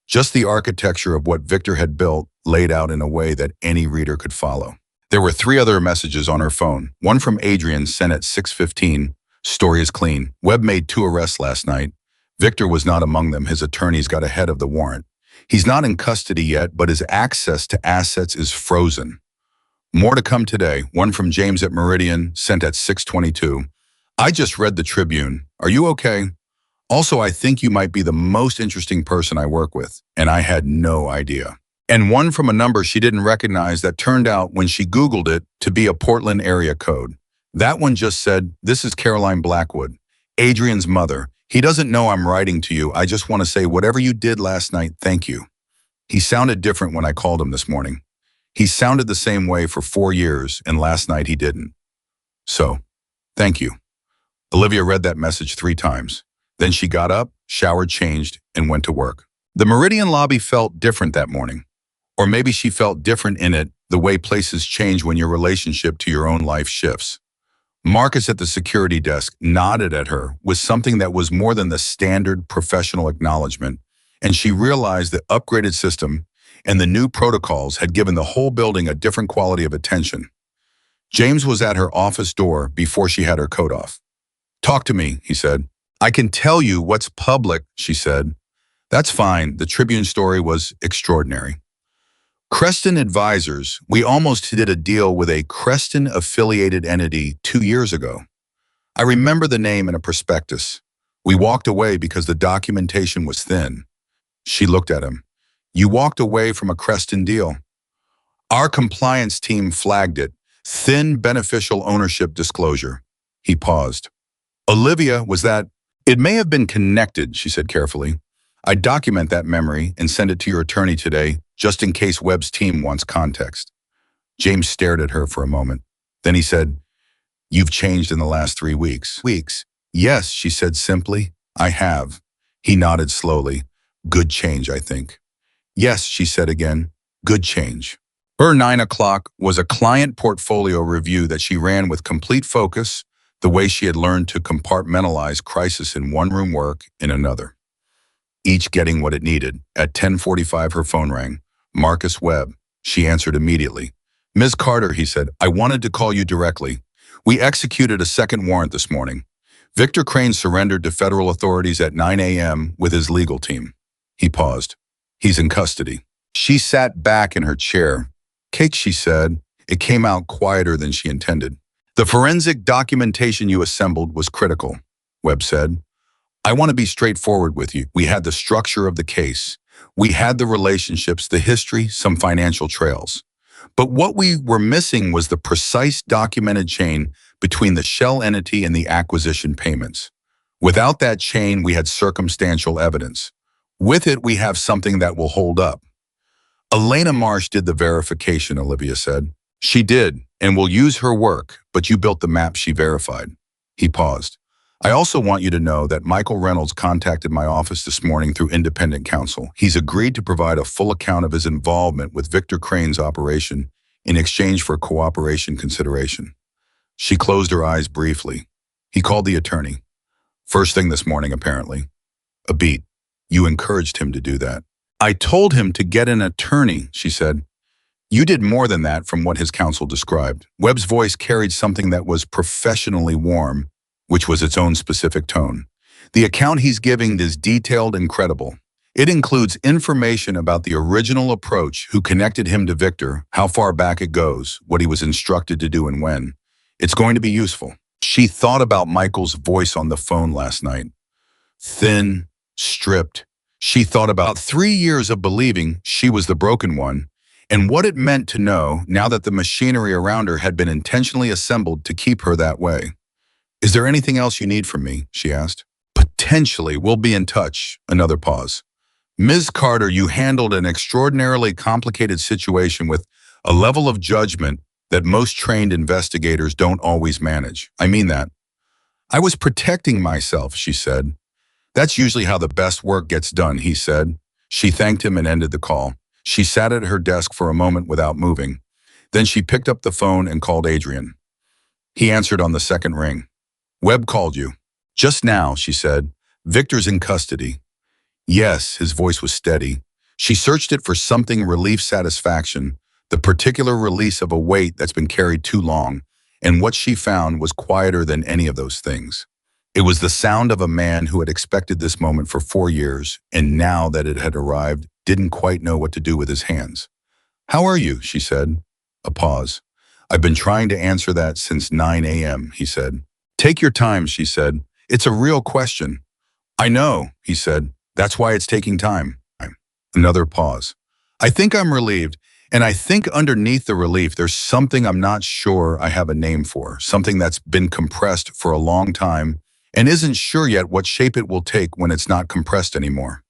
Just the architecture of what Victor had built laid out in a way that any reader could follow. There were 3 other messages on her phone. One from Adrian sent at 6:15. Story is clean. Webb made 2 arrests last night. Victor was not among them. His attorneys got ahead of the warrant. He's not in custody yet, but his access to assets is frozen. More to come today. One from James at Meridian, sent at 6:22. I just read the Tribune. Are you okay? Also, I think you might be the most interesting person I work with, and I had no idea. And one from a number she didn't recognize that turned out, when she Googled it, to be a Portland area code. That one just said, This is Caroline Blackwood, Adrian's mother. He doesn't know I'm writing to you. I just want to say whatever you did last night, thank you. He sounded different when I called him this morning. He sounded the same way for 4 years, and last night he didn't. So, thank you. Olivia read that message 3 times. Then she got up, showered, changed, and went to work. The Meridian lobby felt different that morning. Or maybe she felt different in it, the way places change when your relationship to your own life shifts. Marcus at the security desk nodded at her with something that was more than the standard professional acknowledgement, and she realized the upgraded system and the new protocols had given the whole building a different quality of attention. James was at her office door before she had her coat off. Talk to me, he said. I can tell you what's public, she said. That's fine. The Tribune story was extraordinary. Creston Advisors, we almost did a deal with a Creston-affiliated entity 2 years ago. I remember the name in a prospectus. We walked away because the documentation was thin. She looked at him. You walked away from a Creston deal. Our compliance team flagged it. Thin beneficial ownership disclosure. He paused. Olivia, was that? It may have been connected, she said carefully. I document that memory and send it to your attorney today, just in case Webb's team wants context. James stared at her for a moment. Then he said, You've changed in the last 3 weeks. Yes, she said simply. I have. He nodded slowly. Good change, I think. Yes, she said again. Good change. Her 9 o'clock was a client portfolio review that she ran with complete focus, the way she had learned to compartmentalize crisis in one room work in another, each getting what it needed. At 10:45 her phone rang. Marcus Webb. She answered immediately. "Ms. Carter," he said, "I wanted to call you directly. We executed a second warrant this morning. Victor Crane surrendered to federal authorities at 9 a.m. with his legal team." He paused. "He's in custody." She sat back in her chair. "Kate," she said, it came out quieter than she intended. "The forensic documentation you assembled was critical," Webb said. "I want to be straightforward with you. We had the structure of the case. We had the relationships, the history, some financial trails. But what we were missing was the precise documented chain between the shell entity and the acquisition payments. Without that chain, we had circumstantial evidence. With it, we have something that will hold up." "Elena Marsh did the verification," Olivia said. "She did, and we'll use her work, but you built the map she verified." He paused. "I also want you to know that Michael Reynolds contacted my office this morning through independent counsel. He's agreed to provide a full account of his involvement with Victor Crane's operation in exchange for cooperation consideration." She closed her eyes briefly. He called the attorney. "First thing this morning, apparently." "A beat. You encouraged him to do that." "I told him to get an attorney," she said. "You did more than that from what his counsel described." Webb's voice carried something that was professionally warm, which was its own specific tone. "The account he's giving is detailed and credible. It includes information about the original approach, who connected him to Victor, how far back it goes, what he was instructed to do and when. It's going to be useful." She thought about Michael's voice on the phone last night. Thin, stripped. She thought about 3 years of believing she was the broken one, and what it meant to know now that the machinery around her had been intentionally assembled to keep her that way. "Is there anything else you need from me?" she asked. "Potentially. We'll be in touch." Another pause. "Ms. Carter, you handled an extraordinarily complicated situation with a level of judgment that most trained investigators don't always manage. I mean that." "I was protecting myself," she said. "That's usually how the best work gets done," he said. She thanked him and ended the call. She sat at her desk for a moment without moving. Then she picked up the phone and called Adrian. He answered on the second ring. "Webb called you." "Just now," she said. "Victor's in custody." "Yes," his voice was steady. She searched it for something relief satisfaction, the particular release of a weight that's been carried too long, and what she found was quieter than any of those things. It was the sound of a man who had expected this moment for 4 years, and now that it had arrived, didn't quite know what to do with his hands. "How are you?" she said. A pause. "I've been trying to answer that since 9 a.m., he said. "Take your time," she said. "It's a real question." "I know," he said. "That's why it's taking time." Another pause. "I think I'm relieved, and I think underneath the relief there's something I'm not sure I have a name for, something that's been compressed for a long time and isn't sure yet what shape it will take when it's not compressed anymore."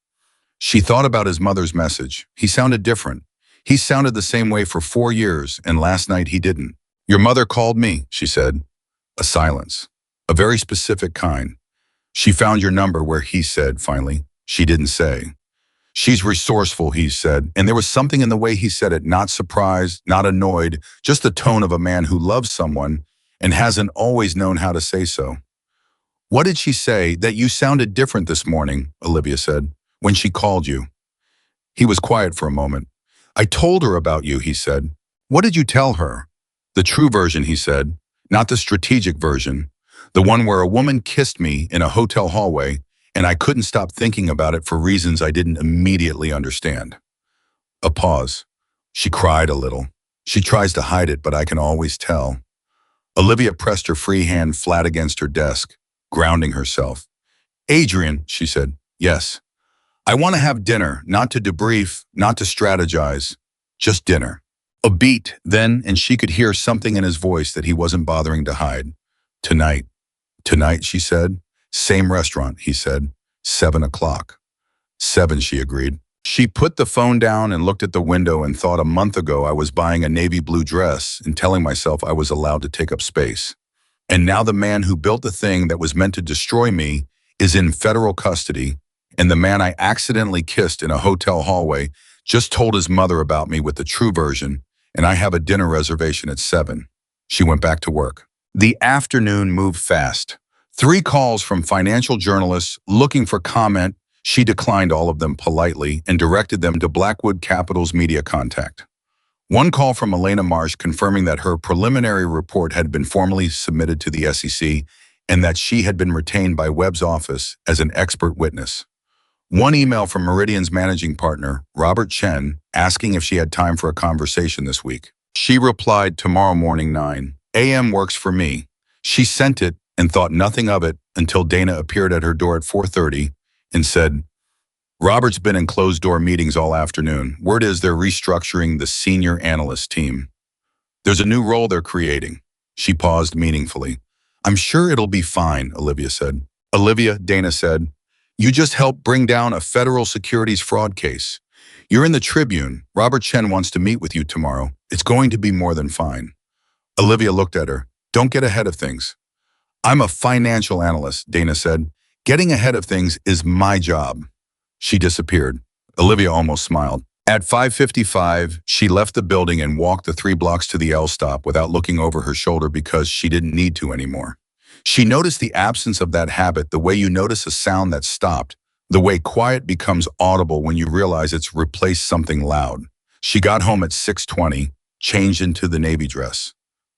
She thought about his mother's message. He sounded different. He sounded the same way for 4 years, and last night he didn't. "Your mother called me," she said. A silence. A very specific kind. "She found your number," where he said, finally. She didn't say. "She's resourceful," he said, and there was something in the way he said it, not surprised, not annoyed, just the tone of a man who loves someone and hasn't always known how to say so. "What did she say? That you sounded different this morning," Olivia said, "when she called you." He was quiet for a moment. "I told her about you," he said. "What did you tell her?" "The true version," he said, "not the strategic version. The one where a woman kissed me in a hotel hallway, and I couldn't stop thinking about it for reasons I didn't immediately understand." A pause. "She cried a little. She tries to hide it, but I can always tell." Olivia pressed her free hand flat against her desk, grounding herself. "Adrian," she said. "Yes. I want to have dinner, not to debrief, not to strategize, just dinner." A beat, then, and she could hear something in his voice that he wasn't bothering to hide. "Tonight." "Tonight," she said. "Same restaurant," he said. 7 o'clock. 7, she agreed. She put the phone down and looked at the window and thought, a month ago I was buying a navy blue dress and telling myself I was allowed to take up space. And now the man who built the thing that was meant to destroy me is in federal custody, and the man I accidentally kissed in a hotel hallway just told his mother about me with the true version, and I have a dinner reservation at 7. She went back to work. The afternoon moved fast. 3 calls from financial journalists looking for comment. She declined all of them politely and directed them to Blackwood Capital's media contact. 1 call from Elena Marsh confirming that her preliminary report had been formally submitted to the SEC and that she had been retained by Webb's office as an expert witness. 1 email from Meridian's managing partner, Robert Chen, asking if she had time for a conversation this week. She replied, "Tomorrow morning 9 a.m. works for me." She sent it and thought nothing of it until Dana appeared at her door at 4:30 and said, "Robert's been in closed-door meetings all afternoon. Word is they're restructuring the senior analyst team. There's a new role they're creating." She paused meaningfully. "I'm sure it'll be fine," Olivia said. "Olivia," Dana said, "you just helped bring down a federal securities fraud case. You're in the Tribune. Robert Chen wants to meet with you tomorrow. It's going to be more than fine." Olivia looked at her. "Don't get ahead of things." "I'm a financial analyst," Dana said. "Getting ahead of things is my job." She disappeared. Olivia almost smiled. At 5:55, she left the building and walked the 3 blocks to the L stop without looking over her shoulder because she didn't need to anymore. She noticed the absence of that habit, the way you notice a sound that stopped, the way quiet becomes audible when you realize it's replaced something loud. She got home at 6:20, changed into the navy dress.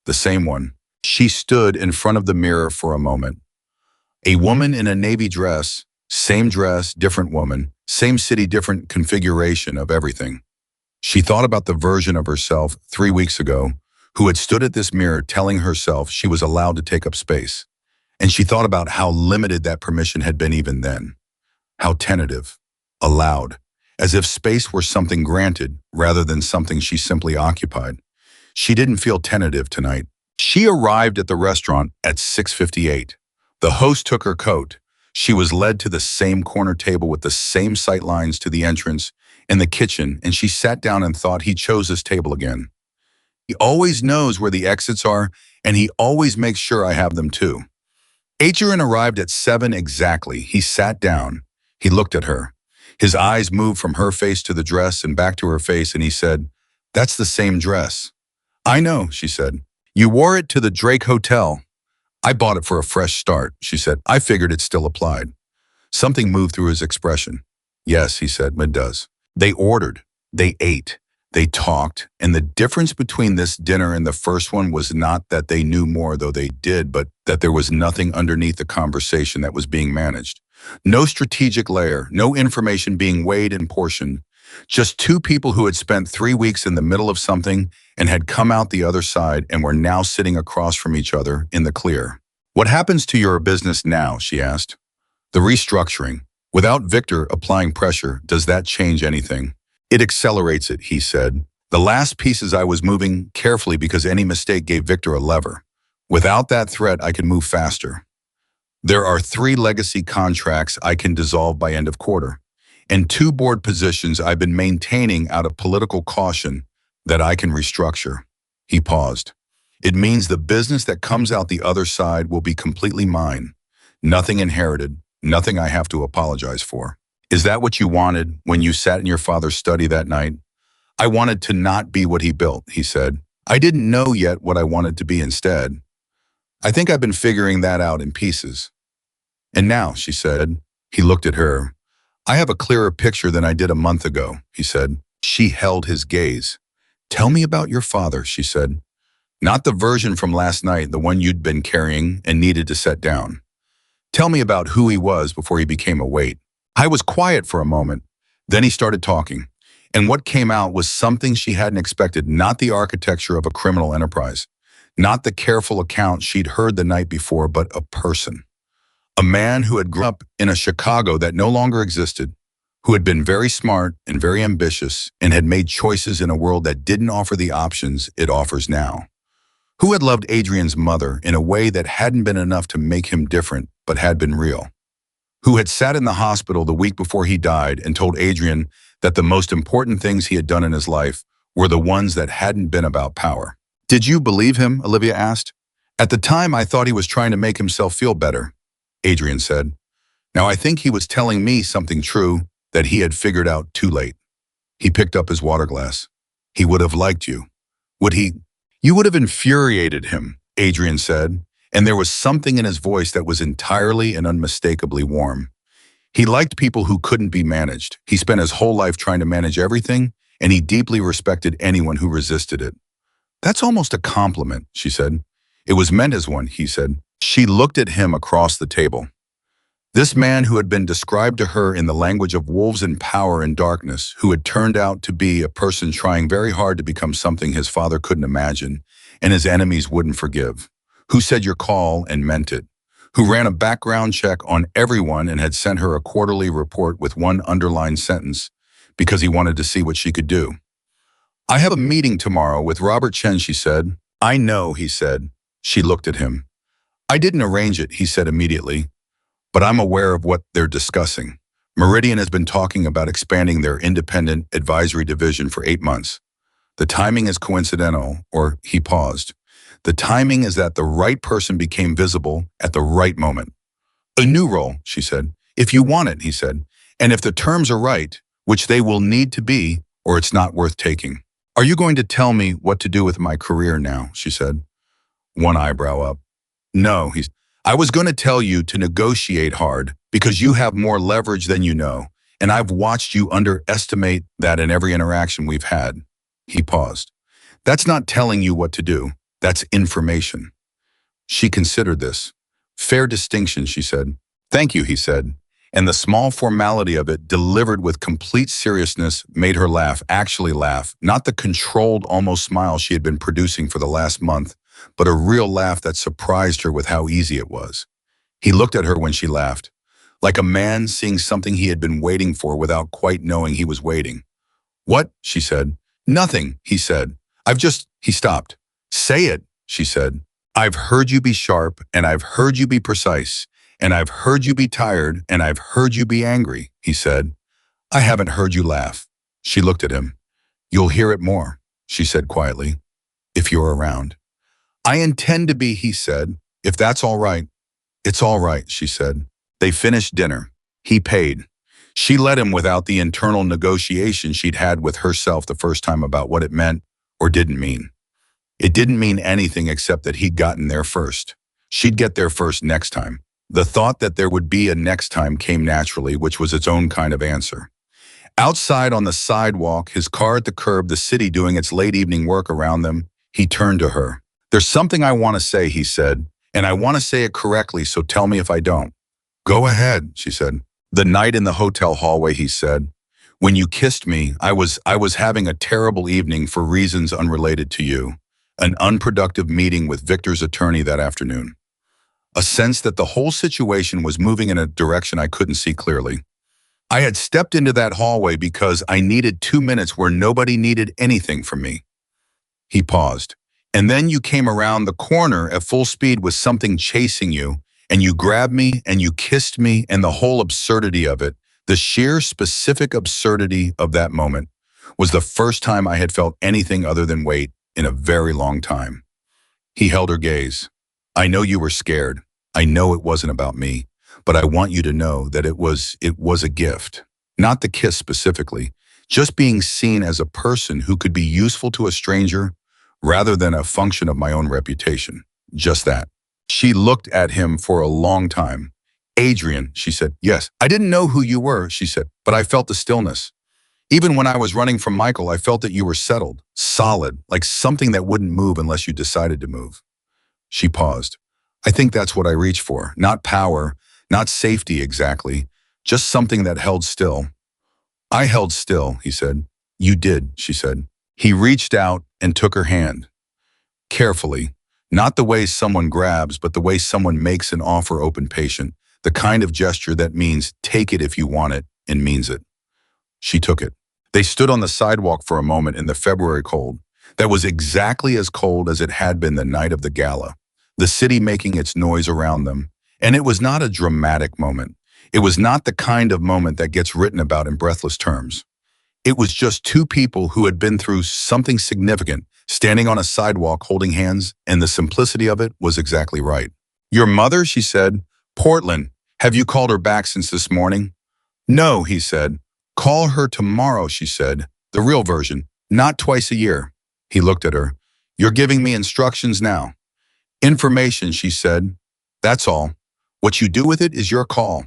The same one. She stood in front of the mirror for a moment. A woman in a navy dress, same dress, different woman, same city, different configuration of everything. She thought about the version of herself 3 weeks ago who had stood at this mirror telling herself she was allowed to take up space. And she thought about how limited that permission had been even then. How tentative, allowed, as if space were something granted rather than something she simply occupied. She didn't feel tentative tonight. She arrived at the restaurant at 6:58. The host took her coat. She was led to the same corner table with the same sight lines to the entrance and the kitchen, and she sat down and thought, he chose this table again. He always knows where the exits are, and he always makes sure I have them too. Adrian arrived at 7 exactly. He sat down. He looked at her. His eyes moved from her face to the dress and back to her face, and he said, "That's the same dress." "I know," she said. "You wore it to the Drake Hotel." "I bought it for a fresh start," she said. "I figured it still applied." Something moved through his expression. "Yes," he said, "it does." They ordered. They ate. They talked. And the difference between this dinner and the first one was not that they knew more, though they did, but that there was nothing underneath the conversation that was being managed. No strategic layer, no information being weighed and portioned. Just 2 people who had spent 3 weeks in the middle of something and had come out the other side and were now sitting across from each other in the clear. "What happens to your business now?" she asked. "The restructuring. Without Victor applying pressure, does that change anything?" "It accelerates it," he said. "The last pieces I was moving carefully because any mistake gave Victor a lever. Without that threat, I can move faster. There are 3 legacy contracts I can dissolve by end of quarter, and 2 board positions I've been maintaining out of political caution that I can restructure." He paused. "It means the business that comes out the other side will be completely mine. Nothing inherited, nothing I have to apologize for." "Is that what you wanted when you sat in your father's study that night?" "I wanted to not be what he built," he said. "I didn't know yet what I wanted to be instead. I think I've been figuring that out in pieces." "And now," she said. He looked at her. "I have a clearer picture than I did a month ago," he said. She held his gaze. "Tell me about your father," she said. "Not the version from last night, the one you'd been carrying and needed to set down. Tell me about who he was before he became a weight." I was quiet for a moment. Then he started talking. And what came out was something she hadn't expected, not the architecture of a criminal enterprise, not the careful account she'd heard the night before, but a person. A man who had grown up in a Chicago that no longer existed, who had been very smart and very ambitious and had made choices in a world that didn't offer the options it offers now. Who had loved Adrian's mother in a way that hadn't been enough to make him different, but had been real. Who had sat in the hospital the week before he died and told Adrian that the most important things he had done in his life were the ones that hadn't been about power. "Did you believe him?" Olivia asked. "At the time, I thought he was trying to make himself feel better," Adrian said. "Now I think he was telling me something true that he had figured out too late." He picked up his water glass. "He would have liked you." Would he? You would have infuriated him, Adrian said, and there was something in his voice that was entirely and unmistakably warm. He liked people who couldn't be managed. He spent his whole life trying to manage everything, and he deeply respected anyone who resisted it. That's almost a compliment, she said. It was meant as one, he said. She looked at him across the table. This man who had been described to her in the language of wolves in power and darkness, who had turned out to be a person trying very hard to become something his father couldn't imagine and his enemies wouldn't forgive, who said your call and meant it, who ran a background check on everyone and had sent her a quarterly report with one underlined sentence because he wanted to see what she could do. I have a meeting tomorrow with Robert Chen, she said. I know, he said. She looked at him. I didn't arrange it, he said immediately. But I'm aware of what they're discussing. Meridian has been talking about expanding their independent advisory division for 8 months. The timing is coincidental, or he paused. The timing is that the right person became visible at the right moment. A new role, she said. If you want it, he said. And if the terms are right, which they will need to be, or it's not worth taking. Are you going to tell me what to do with my career now, she said. One eyebrow up. No, I was going to tell you to negotiate hard because you have more leverage than you know, and I've watched you underestimate that in every interaction we've had. He paused. That's not telling you what to do. That's information. She considered this. Fair distinction, she said. Thank you, he said. And the small formality of it, delivered with complete seriousness, made her laugh, actually laugh, not the controlled, almost smile she had been producing for the last month, but a real laugh that surprised her with how easy it was. He looked at her when she laughed, like a man seeing something he had been waiting for without quite knowing he was waiting. What? She said. Nothing, he said. He stopped. Say it, she said. I've heard you be sharp, and I've heard you be precise, and I've heard you be tired, and I've heard you be angry, he said. I haven't heard you laugh. She looked at him. You'll hear it more, she said quietly, if you're around. I intend to be, he said. If that's all right. It's all right, she said. They finished dinner. He paid. She let him without the internal negotiation she'd had with herself the first time about what it meant or didn't mean. It didn't mean anything except that he'd gotten there first. She'd get there first next time. The thought that there would be a next time came naturally, which was its own kind of answer. Outside on the sidewalk, his car at the curb, the city doing its late evening work around them, he turned to her. There's something I want to say, he said, and I want to say it correctly, so tell me if I don't. Go ahead, she said. The night in the hotel hallway, he said. When you kissed me, I was having a terrible evening for reasons unrelated to you. An unproductive meeting with Victor's attorney that afternoon. A sense that the whole situation was moving in a direction I couldn't see clearly. I had stepped into that hallway because I needed 2 minutes where nobody needed anything from me. He paused. And then you came around the corner at full speed with something chasing you, and you grabbed me and you kissed me, and the whole absurdity of it, the sheer specific absurdity of that moment, was the first time I had felt anything other than weight in a very long time. He held her gaze. I know you were scared. I know it wasn't about me, but I want you to know that it was a gift. Not the kiss specifically, just being seen as a person who could be useful to a stranger rather than a function of my own reputation. Just that. She looked at him for a long time. Adrian, she said. Yes. I didn't know who you were, she said, but I felt the stillness. Even when I was running from Michael, I felt that you were settled, solid, like something that wouldn't move unless you decided to move. She paused. I think that's what I reach for. Not power, not safety exactly, just something that held still. I held still, he said. You did, she said. He reached out and took her hand. Carefully, not the way someone grabs, but the way someone makes an offer open patient, the kind of gesture that means take it if you want it and means it. She took it. They stood on the sidewalk for a moment in the February cold. That was exactly as cold as it had been the night of the gala, the city making its noise around them. And it was not a dramatic moment. It was not the kind of moment that gets written about in breathless terms. It was just two people who had been through something significant, standing on a sidewalk holding hands, and the simplicity of it was exactly right. Your mother, she said. Portland. Have you called her back since this morning? No, he said. Call her tomorrow, she said. The real version, not twice a year. He looked at her. You're giving me instructions now. Information, she said. That's all. What you do with it is your call.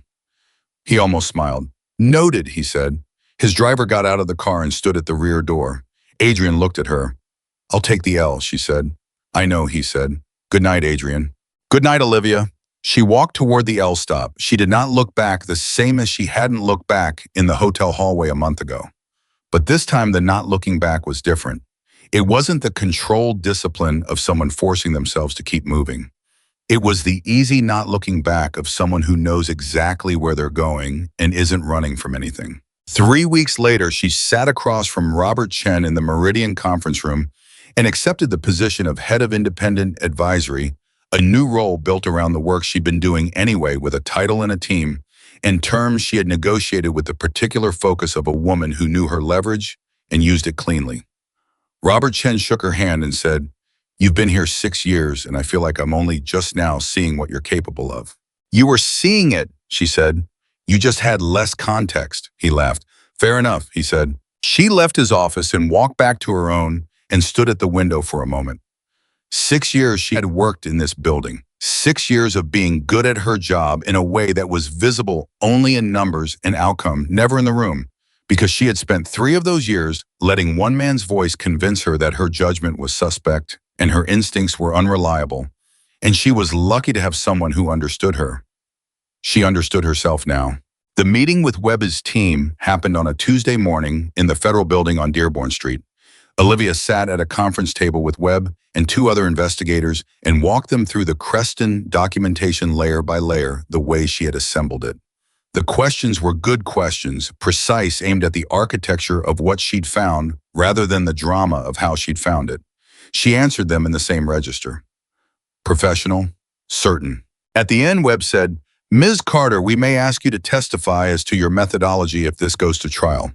He almost smiled. Noted, he said. His driver got out of the car and stood at the rear door. Adrian looked at her. I'll take the L, she said. I know, he said. Good night, Adrian. Good night, Olivia. She walked toward the L stop. She did not look back the same as she hadn't looked back in the hotel hallway a month ago. But this time the not looking back was different. It wasn't the controlled discipline of someone forcing themselves to keep moving. It was the easy not looking back of someone who knows exactly where they're going and isn't running from anything. 3 weeks later, she sat across from Robert Chen in the Meridian conference room and accepted the position of head of independent advisory, a new role built around the work she'd been doing anyway with a title and a team, and terms she had negotiated with the particular focus of a woman who knew her leverage and used it cleanly. Robert Chen shook her hand and said, You've been here 6 years, and I feel like I'm only just now seeing what you're capable of. You were seeing it, she said. You just had less context, he laughed. Fair enough, he said. She left his office and walked back to her own and stood at the window for a moment. 6 years she had worked in this building. 6 years of being good at her job in a way that was visible only in numbers and outcome, never in the room, because she had spent 3 of those years letting one man's voice convince her that her judgment was suspect and her instincts were unreliable, and she was lucky to have someone who understood her. She understood herself now. The meeting with Webb's team happened on a Tuesday morning in the Federal Building on Dearborn Street. Olivia sat at a conference table with Webb and 2 other investigators and walked them through the Creston documentation layer by layer the way she had assembled it. The questions were good questions, precise, aimed at the architecture of what she'd found rather than the drama of how she'd found it. She answered them in the same register. Professional, certain. At the end, Webb said, Ms. Carter, we may ask you to testify as to your methodology if this goes to trial.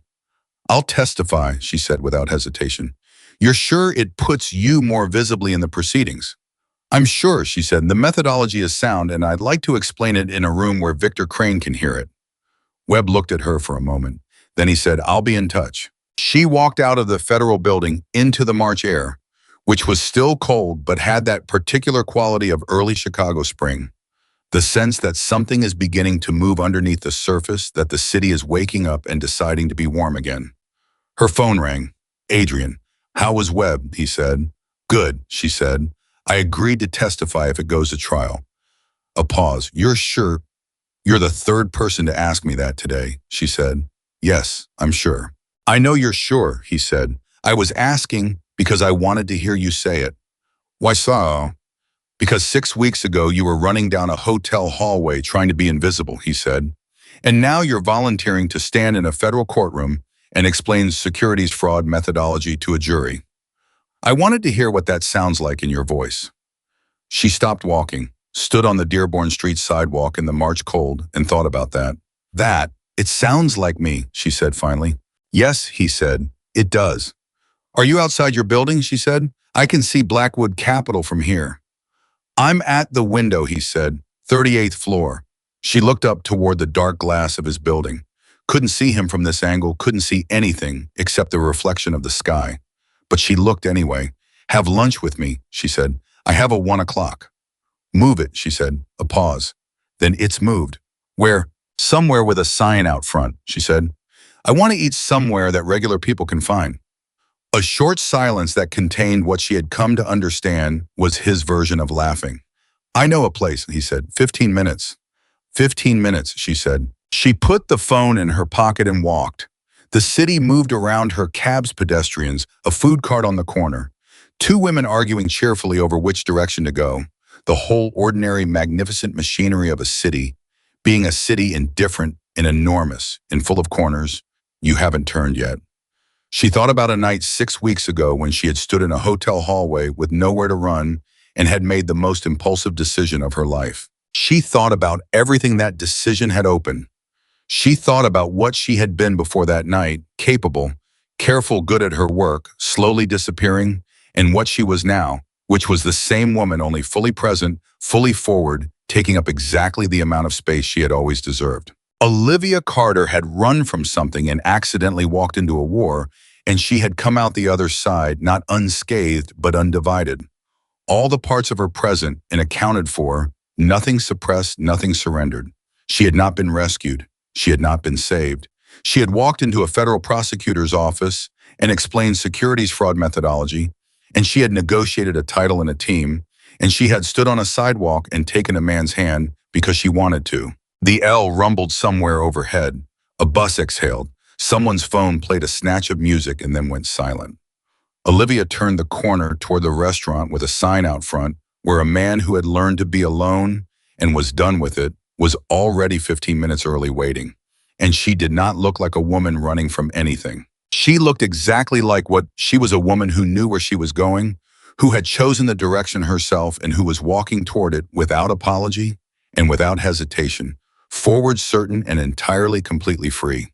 I'll testify, she said without hesitation. You're sure it puts you more visibly in the proceedings? I'm sure, she said. The methodology is sound, and I'd like to explain it in a room where Victor Crane can hear it. Webb looked at her for a moment. Then he said, I'll be in touch. She walked out of the Federal Building into the March air, which was still cold but had that particular quality of early Chicago spring. The sense that something is beginning to move underneath the surface, that the city is waking up and deciding to be warm again. Her phone rang. Adrian. How was Webb? He said. Good, she said. I agreed to testify if it goes to trial. A pause. You're sure? You're the 3rd person to ask me that today, she said. Yes, I'm sure. I know you're sure, he said. I was asking because I wanted to hear you say it. Why so? Because 6 weeks ago you were running down a hotel hallway trying to be invisible, he said. And now you're volunteering to stand in a federal courtroom and explain securities fraud methodology to a jury. I wanted to hear what that sounds like in your voice. She stopped walking, stood on the Dearborn Street sidewalk in the March cold, and thought about that. It sounds like me, she said finally. Yes, he said, it does. Are you outside your building, she said. I can see Blackwood Capitol from here. I'm at the window, he said, 38th floor. She looked up toward the dark glass of his building. Couldn't see him from this angle, couldn't see anything except the reflection of the sky. But she looked anyway. Have lunch with me, she said. I have a 1 o'clock. Move it, she said. A pause. Then it's moved. Where? Somewhere with a sign out front, she said. I want to eat somewhere that regular people can find. A short silence that contained what she had come to understand was his version of laughing. I know a place, he said. 15 minutes. 15 minutes, she said. She put the phone in her pocket and walked. The city moved around her, cabs, pedestrians, a food cart on the corner, 2 women arguing cheerfully over which direction to go, the whole ordinary, magnificent machinery of a city, being a city indifferent and enormous and full of corners. You haven't turned yet. She thought about a night 6 weeks ago when she had stood in a hotel hallway with nowhere to run and had made the most impulsive decision of her life. She thought about everything that decision had opened. She thought about what she had been before that night, capable, careful, good at her work, slowly disappearing, and what she was now, which was the same woman, only fully present, fully forward, taking up exactly the amount of space she had always deserved. Olivia Carter had run from something and accidentally walked into a war, and she had come out the other side not unscathed but undivided. All the parts of her present and accounted for, nothing suppressed, nothing surrendered. She had not been rescued. She had not been saved. She had walked into a federal prosecutor's office and explained securities fraud methodology, and she had negotiated a title and a team, and she had stood on a sidewalk and taken a man's hand because she wanted to. The L rumbled somewhere overhead. A bus exhaled. Someone's phone played a snatch of music and then went silent. Olivia turned the corner toward the restaurant with a sign out front where a man who had learned to be alone and was done with it was already 15 minutes early waiting. And she did not look like a woman running from anything. She looked exactly like what she was, a woman who knew where she was going, who had chosen the direction herself and who was walking toward it without apology and without hesitation, forward, certain, and entirely completely free.